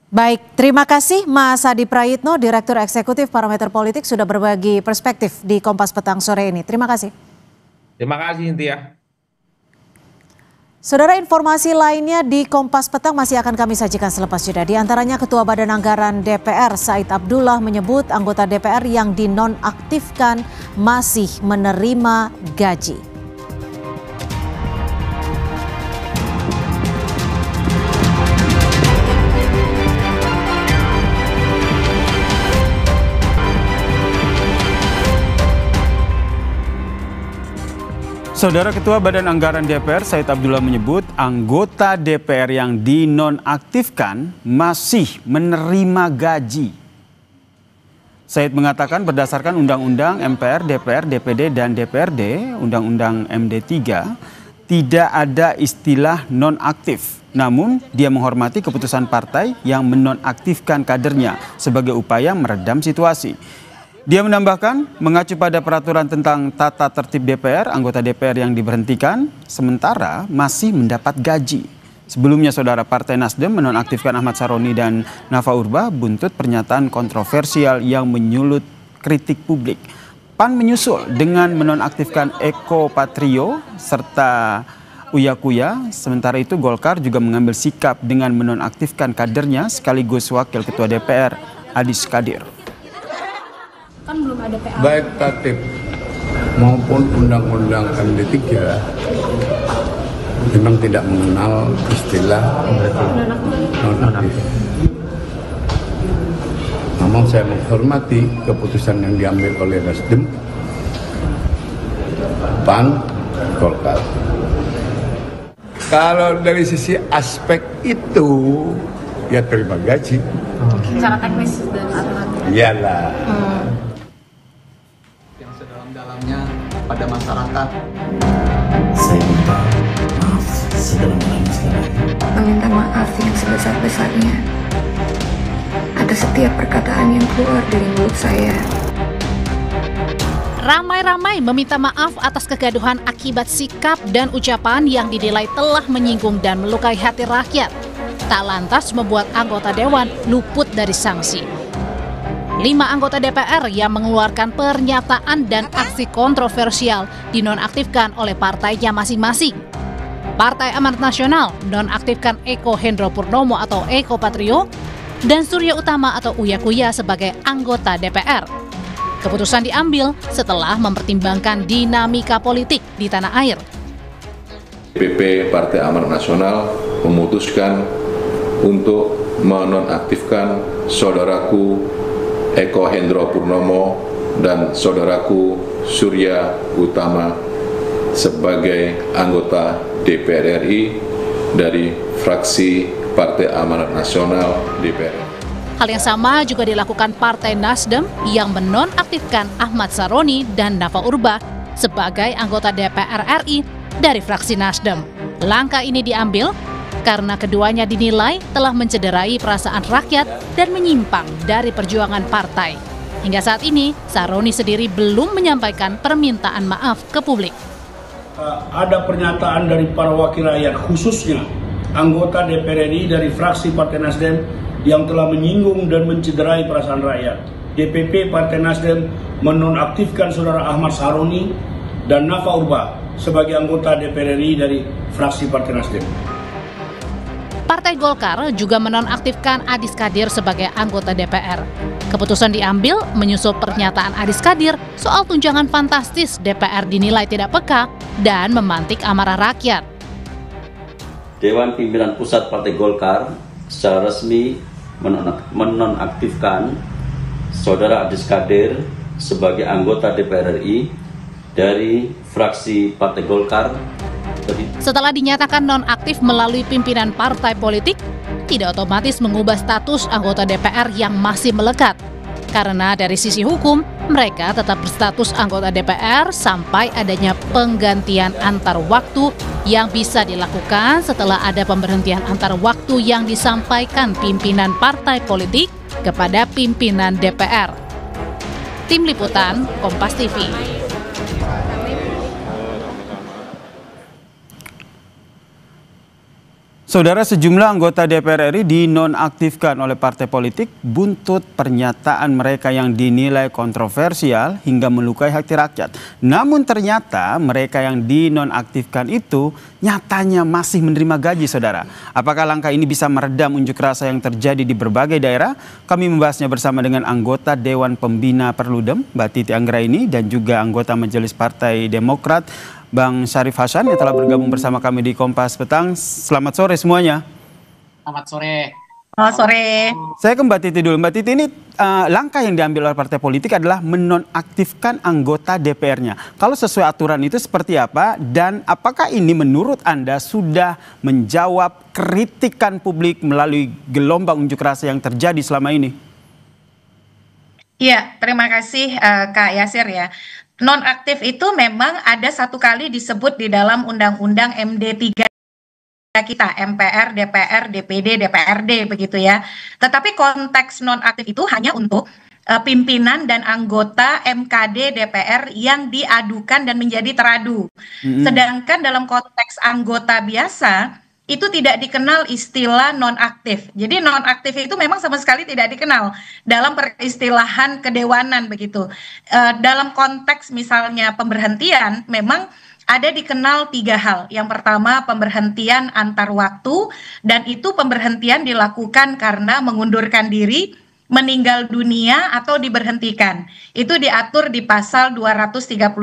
Baik, terima kasih Mas Adi Prayitno, Direktur Eksekutif Parameter Politik, sudah berbagi perspektif di Kompas Petang sore ini. Terima kasih. Terima kasih, Intia. Saudara, informasi lainnya di Kompas Petang masih akan kami sajikan selepas jeda. Di antaranya Ketua Badan Anggaran DPR Said Abdullah menyebut anggota DPR yang dinonaktifkan masih menerima gaji. Saudara Ketua Badan Anggaran DPR Said Abdullah menyebut anggota DPR yang dinonaktifkan masih menerima gaji. Said mengatakan berdasarkan Undang-Undang MPR, DPR, DPD, dan DPRD, Undang-Undang MD3, tidak ada istilah nonaktif. Namun dia menghormati keputusan partai yang menonaktifkan kadernya sebagai upaya meredam situasi. Dia menambahkan, mengacu pada peraturan tentang tata tertib DPR, anggota DPR yang diberhentikan sementara masih mendapat gaji. Sebelumnya, Saudara, Partai Nasdem menonaktifkan Ahmad Saroni dan Nafa Urbah buntut pernyataan kontroversial yang menyulut kritik publik. PAN menyusul dengan menonaktifkan Eko Patrio serta Uya Kuya. Sementara itu, Golkar juga mengambil sikap dengan menonaktifkan kadernya sekaligus Wakil Ketua DPR Adis Kadir. Kan belum ada PA. Baik tatip maupun undang-undang MD3 memang tidak mengenal istilah nonaktif. Namun saya menghormati keputusan yang diambil oleh Nasdem, PAN, Golkar. Kalau dari sisi aspek itu, ya terima gaji. Secara teknis dan aturan. Iyalah. Dalamnya pada masyarakat. Saya minta maaf sedalam-dalamnya sekali. Meminta maaf yang sebesar-besarnya atas setiap perkataan yang keluar dari mulut saya. Ramai-ramai meminta maaf atas kegaduhan akibat sikap dan ucapan yang dinilai telah menyinggung dan melukai hati rakyat. Tak lantas membuat anggota dewan luput dari sanksi. 5 anggota DPR yang mengeluarkan pernyataan dan aksi kontroversial dinonaktifkan oleh partainya masing-masing. Partai Amanat Nasional nonaktifkan Eko Hendro Purnomo atau Eko Patrio dan Surya Utama atau Uya Kuya sebagai anggota DPR. Keputusan diambil setelah mempertimbangkan dinamika politik di tanah air. DPP Partai Amanat Nasional memutuskan untuk menonaktifkan saudaraku Eko Hendro Purnomo dan saudaraku Surya Utama sebagai anggota DPR RI dari fraksi Partai Amanat Nasional DPR. Hal yang sama juga dilakukan Partai Nasdem yang menonaktifkan Ahmad Saroni dan Nafa Urbah sebagai anggota DPR RI dari fraksi Nasdem. Langkah ini diambil karena keduanya dinilai telah mencederai perasaan rakyat dan menyimpang dari perjuangan partai. Hingga saat ini, Saroni sendiri belum menyampaikan permintaan maaf ke publik. Ada pernyataan dari para wakil rakyat, khususnya anggota DPR RI dari fraksi Partai Nasdem yang telah menyinggung dan mencederai perasaan rakyat. DPP Partai Nasdem menonaktifkan Saudara Ahmad Saroni dan Nafa Urbah sebagai anggota DPR RI dari fraksi Partai Nasdem. Partai Golkar juga menonaktifkan Adis Kadir sebagai anggota DPR. Keputusan diambil menyusul pernyataan Adis Kadir soal tunjangan fantastis DPR dinilai tidak peka dan memantik amarah rakyat. Dewan Pimpinan Pusat Partai Golkar secara resmi menonaktifkan Saudara Adis Kadir sebagai anggota DPR RI dari fraksi Partai Golkar. Setelah dinyatakan nonaktif melalui pimpinan partai politik, tidak otomatis mengubah status anggota DPR yang masih melekat. Karena dari sisi hukum, mereka tetap berstatus anggota DPR sampai adanya penggantian antar waktu yang bisa dilakukan setelah ada pemberhentian antar waktu yang disampaikan pimpinan partai politik kepada pimpinan DPR. Tim Liputan, Kompas TV. Saudara, sejumlah anggota DPR RI dinonaktifkan oleh partai politik buntut pernyataan mereka yang dinilai kontroversial hingga melukai hati rakyat. Namun ternyata mereka yang dinonaktifkan itu nyatanya masih menerima gaji, saudara. Apakah langkah ini bisa meredam unjuk rasa yang terjadi di berbagai daerah? Kami membahasnya bersama dengan anggota Dewan Pembina Perludem, Mbak Titi Anggraini, dan juga anggota Majelis Partai Demokrat, Bang Syarif Hasan, yang telah bergabung bersama kami di Kompas Petang. Selamat sore semuanya. Selamat sore. Selamat sore. Saya ke Mbak Titi dulu. Mbak Titi, ini langkah yang diambil oleh partai politik adalah menonaktifkan anggota DPR-nya. Kalau sesuai aturan itu seperti apa? Dan apakah ini menurut Anda sudah menjawab kritikan publik melalui gelombang unjuk rasa yang terjadi selama ini? Iya, terima kasih Kak Yasir ya. Nonaktif itu memang ada satu kali disebut di dalam Undang-Undang MD 3 kita, MPR, DPR, DPD, DPRD begitu ya. Tetapi konteks nonaktif itu hanya untuk pimpinan dan anggota MKD DPR yang diadukan dan menjadi teradu. Sedangkan dalam konteks anggota biasa itu tidak dikenal istilah nonaktif. Jadi nonaktif itu memang sama sekali tidak dikenal dalam peristilahan kedewanan begitu. Dalam konteks misalnya pemberhentian memang ada dikenal 3 hal. Yang pertama pemberhentian antar waktu, dan itu pemberhentian dilakukan karena mengundurkan diri, meninggal dunia, atau diberhentikan. Itu diatur di pasal 239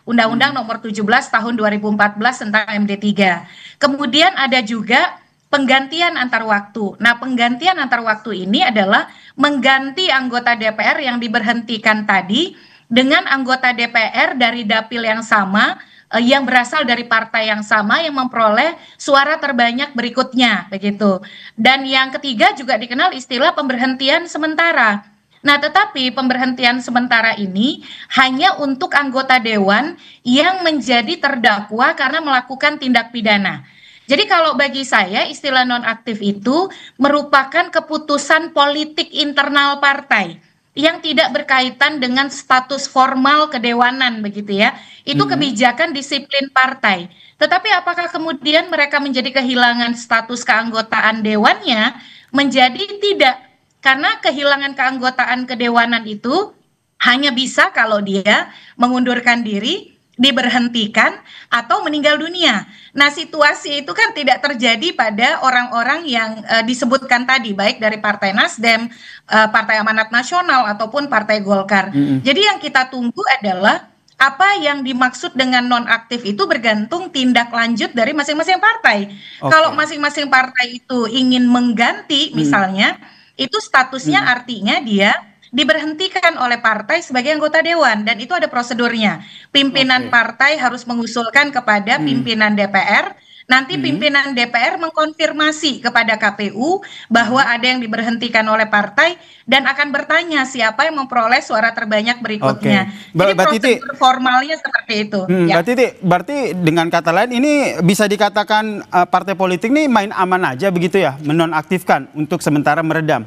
Undang-Undang nomor 17 tahun 2014 tentang MD 3. Kemudian ada juga penggantian antar waktu. Nah, penggantian antar waktu ini adalah mengganti anggota DPR yang diberhentikan tadi dengan anggota DPR dari dapil yang sama, yang berasal dari partai yang sama, yang memperoleh suara terbanyak berikutnya begitu. Dan yang ketiga juga dikenal istilah pemberhentian sementara. Nah, tetapi pemberhentian sementara ini hanya untuk anggota dewan yang menjadi terdakwa karena melakukan tindak pidana. Jadi kalau bagi saya istilah nonaktif itu merupakan keputusan politik internal partai yang tidak berkaitan dengan status formal kedewanan begitu ya. Itu kebijakan disiplin partai. Tetapi apakah kemudian mereka menjadi kehilangan status keanggotaan dewannya? Menjadi tidak. Karena kehilangan keanggotaan kedewanan itu hanya bisa kalau dia mengundurkan diri, diberhentikan, atau meninggal dunia. Nah, situasi itu kan tidak terjadi pada orang-orang yang disebutkan tadi, baik dari Partai Nasdem, Partai Amanat Nasional, ataupun Partai Golkar. Jadi yang kita tunggu adalah apa yang dimaksud dengan nonaktif itu bergantung tindak lanjut dari masing-masing partai. Kalau masing-masing partai itu ingin mengganti misalnya, itu statusnya artinya dia diberhentikan oleh partai sebagai anggota dewan, dan itu ada prosedurnya. Pimpinan partai harus mengusulkan kepada pimpinan DPR, nanti pimpinan DPR mengkonfirmasi kepada KPU bahwa ada yang diberhentikan oleh partai dan akan bertanya siapa yang memperoleh suara terbanyak berikutnya. Jadi prosedur formalnya seperti itu. Mbak Titi, berarti dengan kata lain ini bisa dikatakan partai politik ini main aman aja begitu ya, menonaktifkan untuk sementara meredam?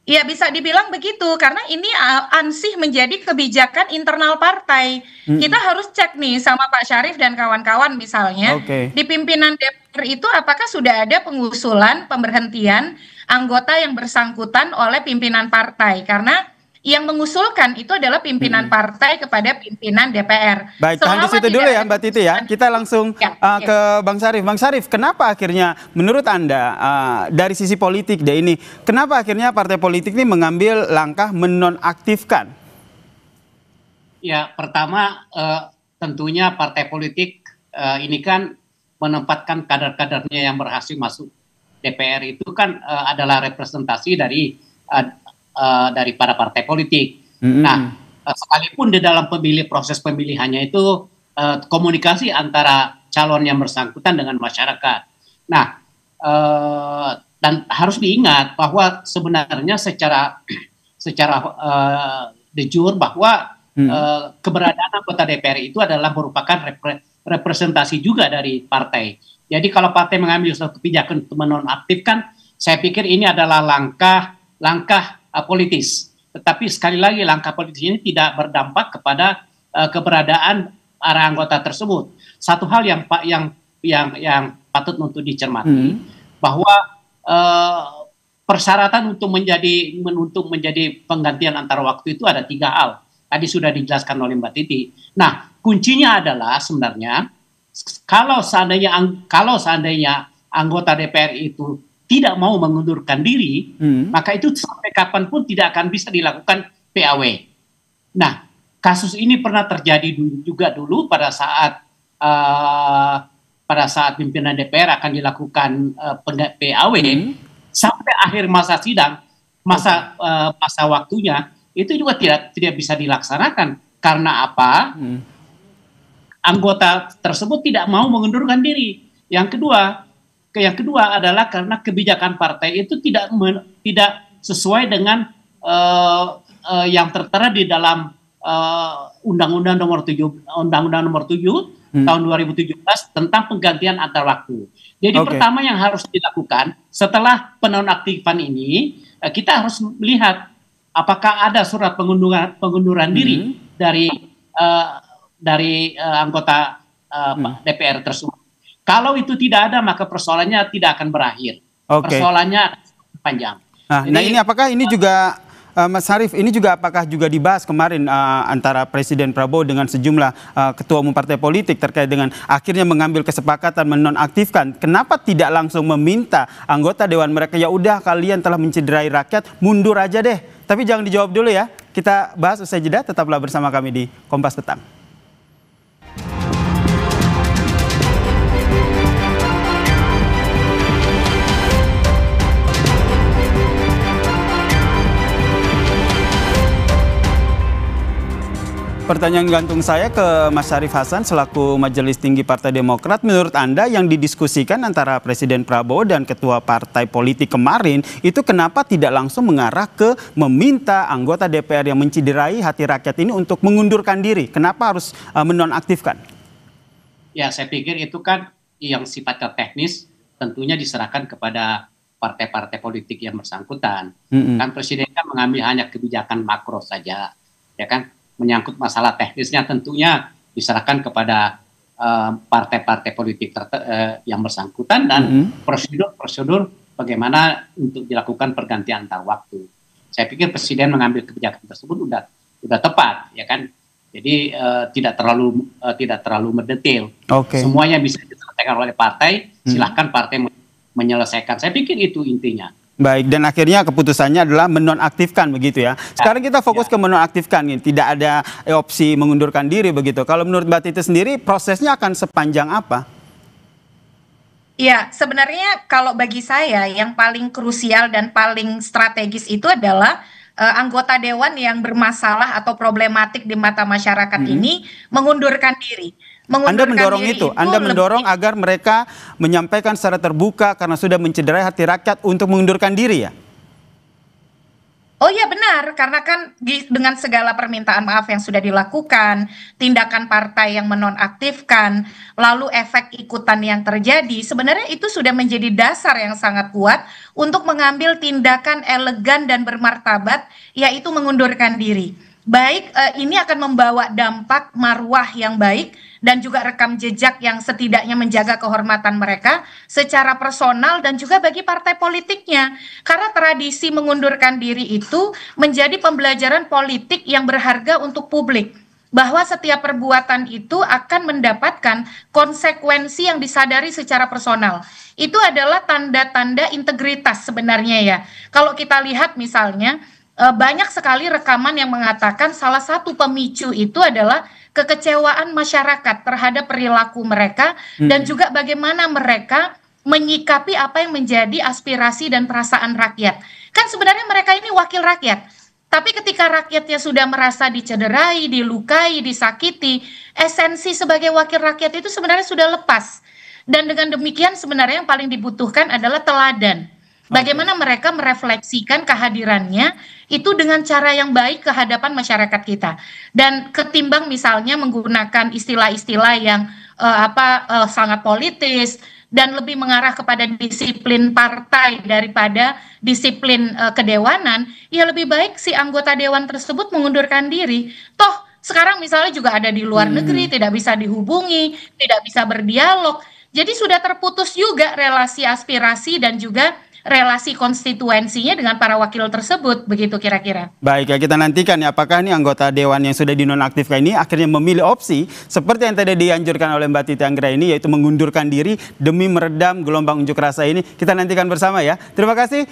Ya, bisa dibilang begitu, karena ini ansih menjadi kebijakan internal partai. Kita harus cek nih sama Pak Syarif dan kawan-kawan misalnya, di pimpinan DPR itu apakah sudah ada pengusulan pemberhentian anggota yang bersangkutan oleh pimpinan partai, karena yang mengusulkan itu adalah pimpinan partai kepada pimpinan DPR. Baik, tahan di situ dulu ya Mbak Titi ya. Kita langsung ke Bang Syarif. Bang Syarif, kenapa akhirnya menurut Anda dari sisi politik deh ini, kenapa akhirnya partai politik ini mengambil langkah menonaktifkan? Ya, pertama tentunya partai politik ini kan menempatkan kader-kadernya yang berhasil masuk DPR itu kan adalah representasi dari daripada partai politik. Nah, sekalipun di dalam proses pemilihannya itu komunikasi antara calon yang bersangkutan dengan masyarakat. Nah, dan harus diingat bahwa sebenarnya secara de jure bahwa keberadaan anggota DPR itu adalah merupakan representasi juga dari partai. Jadi kalau partai mengambil suatu kebijakan untuk menonaktifkan, saya pikir ini adalah langkah politis. Tetapi sekali lagi langkah politis ini tidak berdampak kepada keberadaan para anggota tersebut. Satu hal yang patut untuk dicermati bahwa persyaratan untuk menjadi penggantian antar waktu itu ada 3 hal. Tadi sudah dijelaskan oleh Mbak Titi. Nah, kuncinya adalah sebenarnya kalau seandainya anggota DPR itu tidak mau mengundurkan diri, maka itu sampai kapanpun tidak akan bisa dilakukan PAW. Nah, kasus ini pernah terjadi juga dulu pada saat pimpinan DPR akan dilakukan PAW sampai akhir masa sidang, masa waktunya itu juga tidak bisa dilaksanakan. Karena apa? Anggota tersebut tidak mau mengundurkan diri. Yang kedua adalah karena kebijakan partai itu tidak sesuai dengan yang tertera di dalam Undang-Undang Nomor 7 tahun 2017 tentang penggantian antar waktu. Jadi pertama yang harus dilakukan setelah penonaktifan ini, kita harus melihat apakah ada surat pengunduran diri dari anggota DPR tersebut. Kalau itu tidak ada, maka persoalannya tidak akan berakhir. Persoalannya panjang. Nah, ini apakah ini juga Mas Syarif, ini juga apakah juga dibahas kemarin antara Presiden Prabowo dengan sejumlah ketua umum partai politik terkait dengan akhirnya mengambil kesepakatan menonaktifkan? Kenapa tidak langsung meminta anggota dewan mereka, ya udah kalian telah mencederai rakyat, mundur aja deh. Tapi jangan dijawab dulu ya. Kita bahas usai jeda, tetaplah bersama kami di Kompas Petang. Pertanyaan gantung saya ke Mas Syarif Hasan selaku Majelis Tinggi Partai Demokrat. Menurut Anda yang didiskusikan antara Presiden Prabowo dan ketua partai politik kemarin itu kenapa tidak langsung mengarah ke meminta anggota DPR yang menciderai hati rakyat ini untuk mengundurkan diri? Kenapa harus menonaktifkan? Ya, saya pikir itu kan yang sifatnya teknis tentunya diserahkan kepada partai-partai politik yang bersangkutan. Kan Presiden kan mengambil hanya kebijakan makro saja, ya kan? Menyangkut masalah teknisnya tentunya diserahkan kepada partai-partai politik yang bersangkutan dan prosedur bagaimana untuk dilakukan pergantian antar waktu. Saya pikir Presiden mengambil kebijakan tersebut sudah tepat, ya kan. Jadi tidak terlalu mendetail. Semuanya bisa diselesaikan oleh partai. Silahkan partai menyelesaikan. Saya pikir itu intinya. Baik, dan akhirnya keputusannya adalah menonaktifkan begitu ya. Sekarang kita fokus ke menonaktifkan, tidak ada opsi mengundurkan diri begitu. Kalau menurut Mbak Titi sendiri prosesnya akan sepanjang apa? Ya, sebenarnya kalau bagi saya yang paling krusial dan paling strategis itu adalah anggota dewan yang bermasalah atau problematik di mata masyarakat ini mengundurkan diri. Anda mendorong itu Anda mendorong agar mereka menyampaikan secara terbuka karena sudah mencederai hati rakyat untuk mengundurkan diri ya? Oh iya benar, karena kan dengan segala permintaan maaf yang sudah dilakukan, tindakan partai yang menonaktifkan, lalu efek ikutan yang terjadi, sebenarnya itu sudah menjadi dasar yang sangat kuat untuk mengambil tindakan elegan dan bermartabat, yaitu mengundurkan diri. Baik, ini akan membawa dampak marwah yang baik dan juga rekam jejak yang setidaknya menjaga kehormatan mereka secara personal dan juga bagi partai politiknya. Karena tradisi mengundurkan diri itu menjadi pembelajaran politik yang berharga untuk publik. Bahwa setiap perbuatan itu akan mendapatkan konsekuensi yang disadari secara personal. Itu adalah tanda-tanda integritas sebenarnya ya. Kalau kita lihat misalnya banyak sekali rekaman yang mengatakan salah satu pemicu itu adalah kekecewaan masyarakat terhadap perilaku mereka dan juga bagaimana mereka menyikapi apa yang menjadi aspirasi dan perasaan rakyat. Kan sebenarnya mereka ini wakil rakyat, tapi ketika rakyatnya sudah merasa dicederai, dilukai, disakiti, esensi sebagai wakil rakyat itu sebenarnya sudah lepas. Dan dengan demikian sebenarnya yang paling dibutuhkan adalah teladan. Bagaimana mereka merefleksikan kehadirannya itu dengan cara yang baik ke hadapan masyarakat kita. Dan ketimbang misalnya menggunakan istilah-istilah yang sangat politis dan lebih mengarah kepada disiplin partai daripada disiplin kedewanan, ya lebih baik si anggota dewan tersebut mengundurkan diri. Toh sekarang misalnya juga ada di luar negeri, tidak bisa dihubungi, tidak bisa berdialog. Jadi sudah terputus juga relasi aspirasi dan juga relasi konstituensinya dengan para wakil tersebut, begitu kira-kira. Baik, ya kita nantikan ya apakah ini anggota dewan yang sudah dinonaktifkan ini akhirnya memilih opsi seperti yang tadi dianjurkan oleh Mbak Titi Anggra ini, yaitu mengundurkan diri demi meredam gelombang unjuk rasa ini. Kita nantikan bersama ya. Terima kasih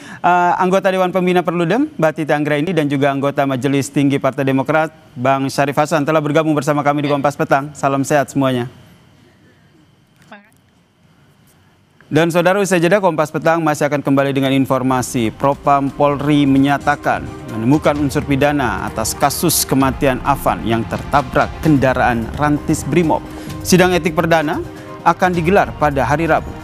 anggota Dewan Pembina Perludem Mbak Titi Anggra ini dan juga anggota Majelis Tinggi Partai Demokrat Bang Syarif Hasan telah bergabung bersama kami di Kompas Petang. Salam sehat semuanya. Dan saudara, usai jeda Kompas Petang masih akan kembali dengan informasi. Propam Polri menyatakan menemukan unsur pidana atas kasus kematian Afan yang tertabrak kendaraan rantis Brimob. Sidang etik perdana akan digelar pada hari Rabu.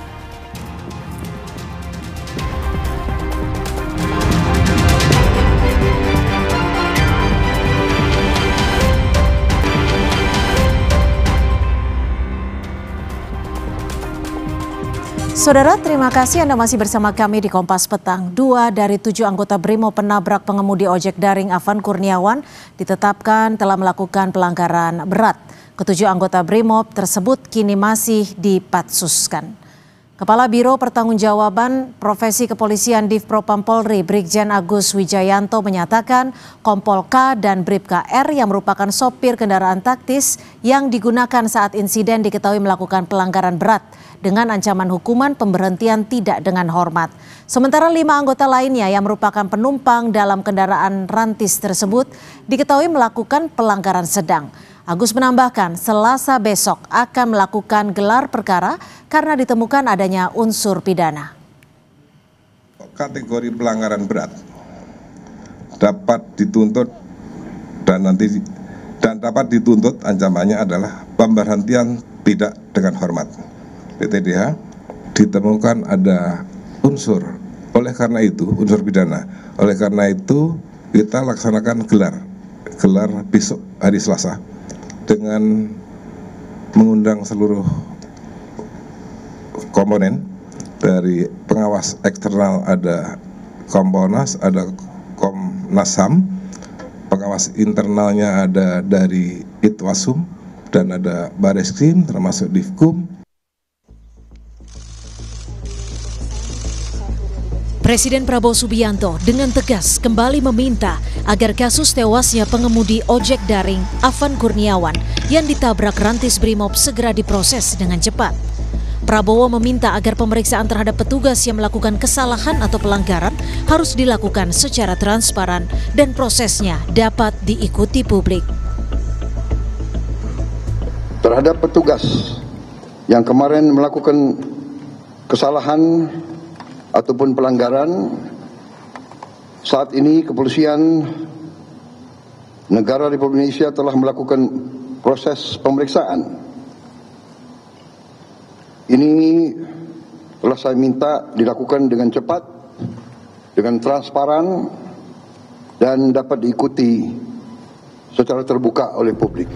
Saudara, terima kasih Anda masih bersama kami di Kompas Petang. 2 dari 7 anggota Brimob penabrak pengemudi ojek daring Afan Kurniawan ditetapkan telah melakukan pelanggaran berat. Ketujuh anggota Brimob tersebut kini masih dipatsuskan. Kepala Biro Pertanggungjawaban Profesi Kepolisian Div Propam Polri Brigjen Agus Wijayanto menyatakan Kompol K dan Bribka R yang merupakan sopir kendaraan taktis yang digunakan saat insiden diketahui melakukan pelanggaran berat dengan ancaman hukuman pemberhentian tidak dengan hormat. Sementara 5 anggota lainnya yang merupakan penumpang dalam kendaraan rantis tersebut diketahui melakukan pelanggaran sedang. Agus menambahkan Selasa besok akan melakukan gelar perkara karena ditemukan adanya unsur pidana. Kategori pelanggaran berat dapat dituntut dan dapat dituntut ancamannya adalah pemberhentian tidak dengan hormat. PTDH ditemukan ada unsur, oleh karena itu unsur pidana. Oleh karena itu kita laksanakan gelar besok hari Selasa dengan mengundang seluruh komponen dari pengawas eksternal, ada Kompolnas, ada Komnas HAM, pengawas internalnya ada dari Itwasum dan ada Bareskrim termasuk Divkum. Presiden Prabowo Subianto dengan tegas kembali meminta agar kasus tewasnya pengemudi ojek daring Afan Kurniawan yang ditabrak rantis Brimob segera diproses dengan cepat. Prabowo meminta agar pemeriksaan terhadap petugas yang melakukan kesalahan atau pelanggaran harus dilakukan secara transparan dan prosesnya dapat diikuti publik. Terhadap petugas yang kemarin melakukan kesalahan ataupun pelanggaran, saat ini kepolisian negara Republik Indonesia telah melakukan proses pemeriksaan. Ini telah saya minta dilakukan dengan cepat, dengan transparan, dan dapat diikuti secara terbuka oleh publik.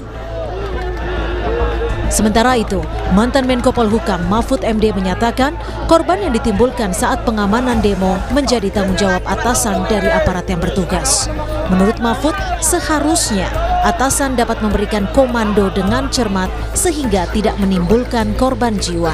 Sementara itu, mantan Menko Polhukam Mahfud MD menyatakan korban yang ditimbulkan saat pengamanan demo menjadi tanggung jawab atasan dari aparat yang bertugas. Menurut Mahfud, seharusnya atasan dapat memberikan komando dengan cermat sehingga tidak menimbulkan korban jiwa.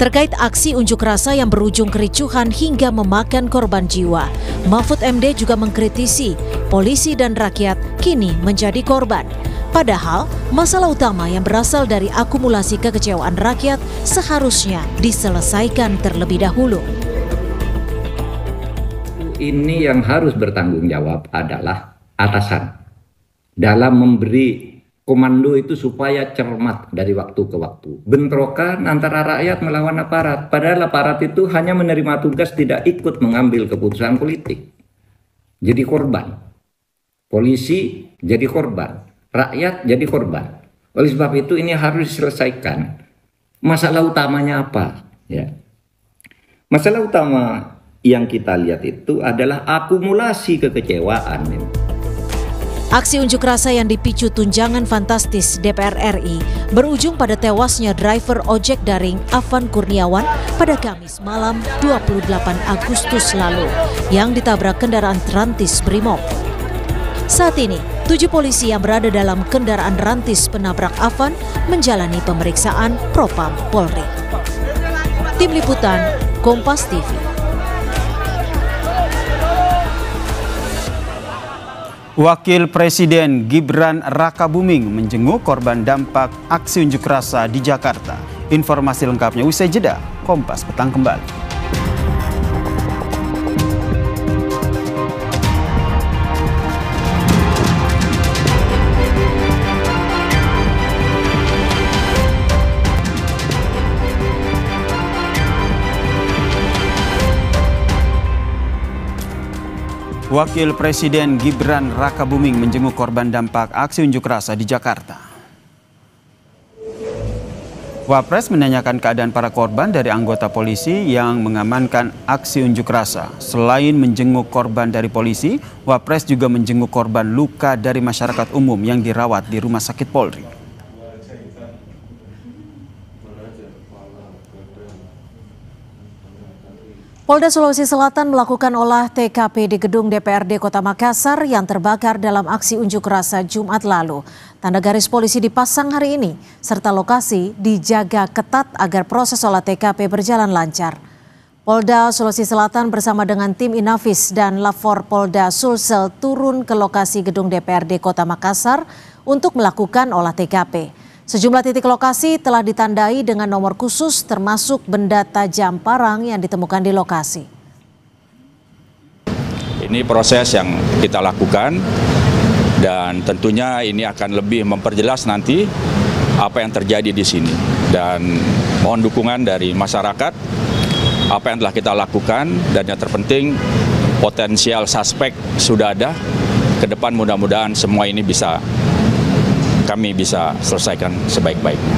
Terkait aksi unjuk rasa yang berujung kericuhan hingga memakan korban jiwa, Mahfud MD juga mengkritisi polisi dan rakyat kini menjadi korban. Padahal masalah utama yang berasal dari akumulasi kekecewaan rakyat seharusnya diselesaikan terlebih dahulu. ini yang harus bertanggung jawab adalah atasan dalam memberi komando itu supaya cermat dari waktu ke waktu. Bentrokan antara rakyat melawan aparat, padahal aparat itu hanya menerima tugas, tidak ikut mengambil keputusan politik. Jadi korban. Polisi jadi korban, rakyat jadi korban. Oleh sebab itu ini harus diselesaikan. Masalah utamanya apa? Ya. Masalah utama yang kita lihat itu adalah akumulasi kekecewaan. Aksi unjuk rasa yang dipicu tunjangan fantastis DPR RI berujung pada tewasnya driver ojek daring Afan Kurniawan pada Kamis malam 28 Agustus lalu yang ditabrak kendaraan Rantis Brimob. Saat ini, 7 polisi yang berada dalam kendaraan Rantis penabrak Afan menjalani pemeriksaan Propam Polri. Tim Liputan, Kompas TV. Wakil Presiden Gibran Rakabuming menjenguk korban dampak aksi unjuk rasa di Jakarta. Informasi lengkapnya usai jeda. Kompas Petang kembali. Wakil Presiden Gibran Rakabuming menjenguk korban dampak aksi unjuk rasa di Jakarta. Wapres menanyakan keadaan para korban dari anggota polisi yang mengamankan aksi unjuk rasa. Selain menjenguk korban dari polisi, Wapres juga menjenguk korban luka dari masyarakat umum yang dirawat di Rumah Sakit Polri. Polda Sulawesi Selatan melakukan olah TKP di gedung DPRD Kota Makassar yang terbakar dalam aksi unjuk rasa Jumat lalu. Tanda garis polisi dipasang hari ini, serta lokasi dijaga ketat agar proses olah TKP berjalan lancar. Polda Sulawesi Selatan bersama dengan tim Inafis dan Lafor Polda Sulsel turun ke lokasi gedung DPRD Kota Makassar untuk melakukan olah TKP. Sejumlah titik lokasi telah ditandai dengan nomor khusus termasuk benda tajam parang yang ditemukan di lokasi. Ini proses yang kita lakukan dan tentunya ini akan lebih memperjelas nanti apa yang terjadi di sini. Dan mohon dukungan dari masyarakat apa yang telah kita lakukan dan yang terpenting potensial suspek sudah ada. Ke depan mudah-mudahan semua ini kami bisa selesaikan sebaik-baiknya.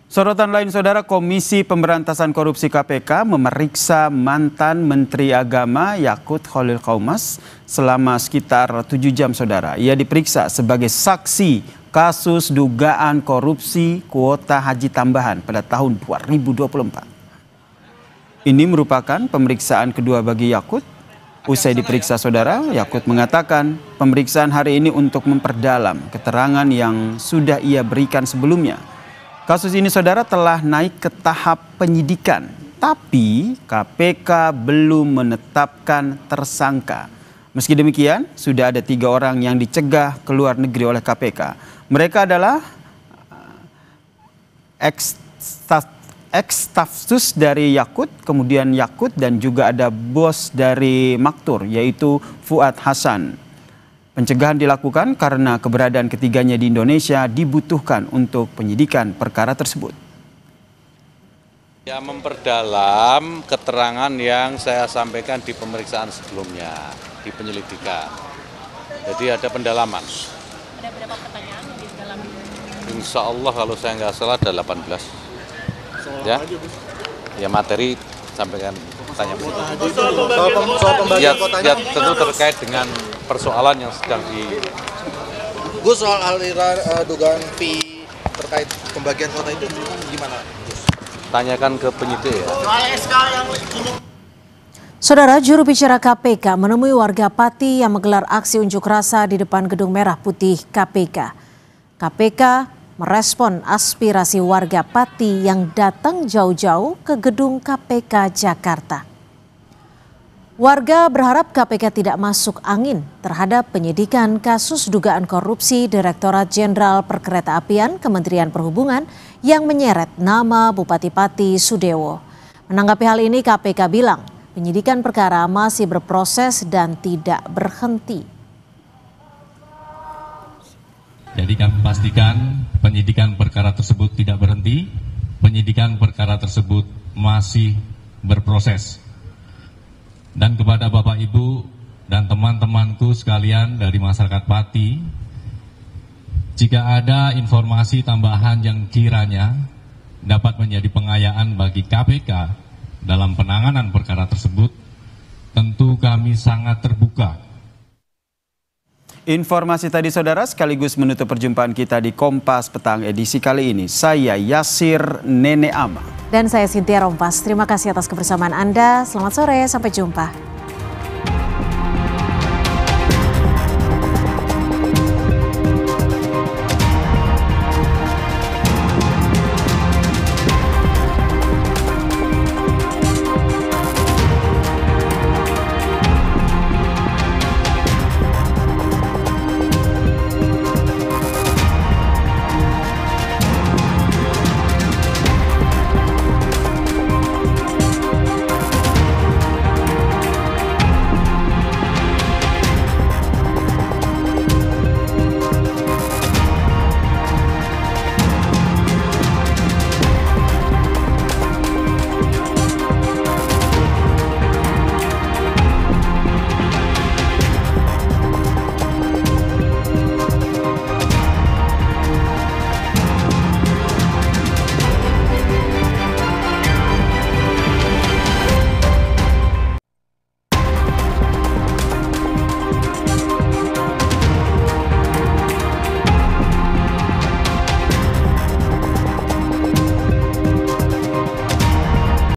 Sorotan lain, Saudara, Komisi Pemberantasan Korupsi KPK memeriksa mantan Menteri Agama Yakut Khalil Qaumas selama sekitar 7 jam, Saudara. Ia diperiksa sebagai saksi kasus dugaan korupsi kuota haji tambahan pada tahun 2024. Ini merupakan pemeriksaan kedua bagi Yakut. Usai diperiksa, Saudara, Yakut mengatakan pemeriksaan hari ini untuk memperdalam keterangan yang sudah ia berikan sebelumnya. Kasus ini, Saudara, telah naik ke tahap penyidikan, tapi KPK belum menetapkan tersangka. Meski demikian, sudah ada 3 orang yang dicegah ke luar negeri oleh KPK. Mereka adalah ex-stafsus dari Yakut, kemudian Yakut, dan juga ada bos dari Maktur, yaitu Fuad Hasan. Pencegahan dilakukan karena keberadaan ketiganya di Indonesia dibutuhkan untuk penyidikan perkara tersebut. Ya, memperdalam keterangan yang saya sampaikan di pemeriksaan sebelumnya, di penyelidikan. Jadi ada pendalaman. Ada berapa pertanyaan di dalam? Insya Allah kalau saya nggak salah ada 18. Ya materi sampaikan tanya ya tentu terkait dengan persoalan yang sedang Gus, soal aliran dugaan fee terkait pembagian kuota itu gimana, Gus? Tanyakan ke penyidik ya. Saudara, juru bicara KPK menemui warga Pati yang menggelar aksi unjuk rasa di depan Gedung Merah Putih KPK. KPK merespon aspirasi warga Pati yang datang jauh-jauh ke gedung KPK Jakarta. Warga berharap KPK tidak masuk angin terhadap penyidikan kasus dugaan korupsi Direktorat Jenderal Perkeretaapian Kementerian Perhubungan yang menyeret nama Bupati Pati Sudewo. Menanggapi hal ini, KPK bilang penyidikan perkara masih berproses dan tidak berhenti. Jadi kami pastikan penyidikan perkara tersebut tidak berhenti, penyidikan perkara tersebut masih berproses. Dan kepada Bapak Ibu dan teman-temanku sekalian dari masyarakat Pati, jika ada informasi tambahan yang kiranya dapat menjadi pengayaan bagi KPK dalam penanganan perkara tersebut, tentu kami sangat terbuka. Informasi tadi saudara sekaligus menutup perjumpaan kita di Kompas Petang edisi kali ini. Saya Yasir Nene Ama. Dan saya Cynthia Rompas. Terima kasih atas kebersamaan Anda. Selamat sore, sampai jumpa.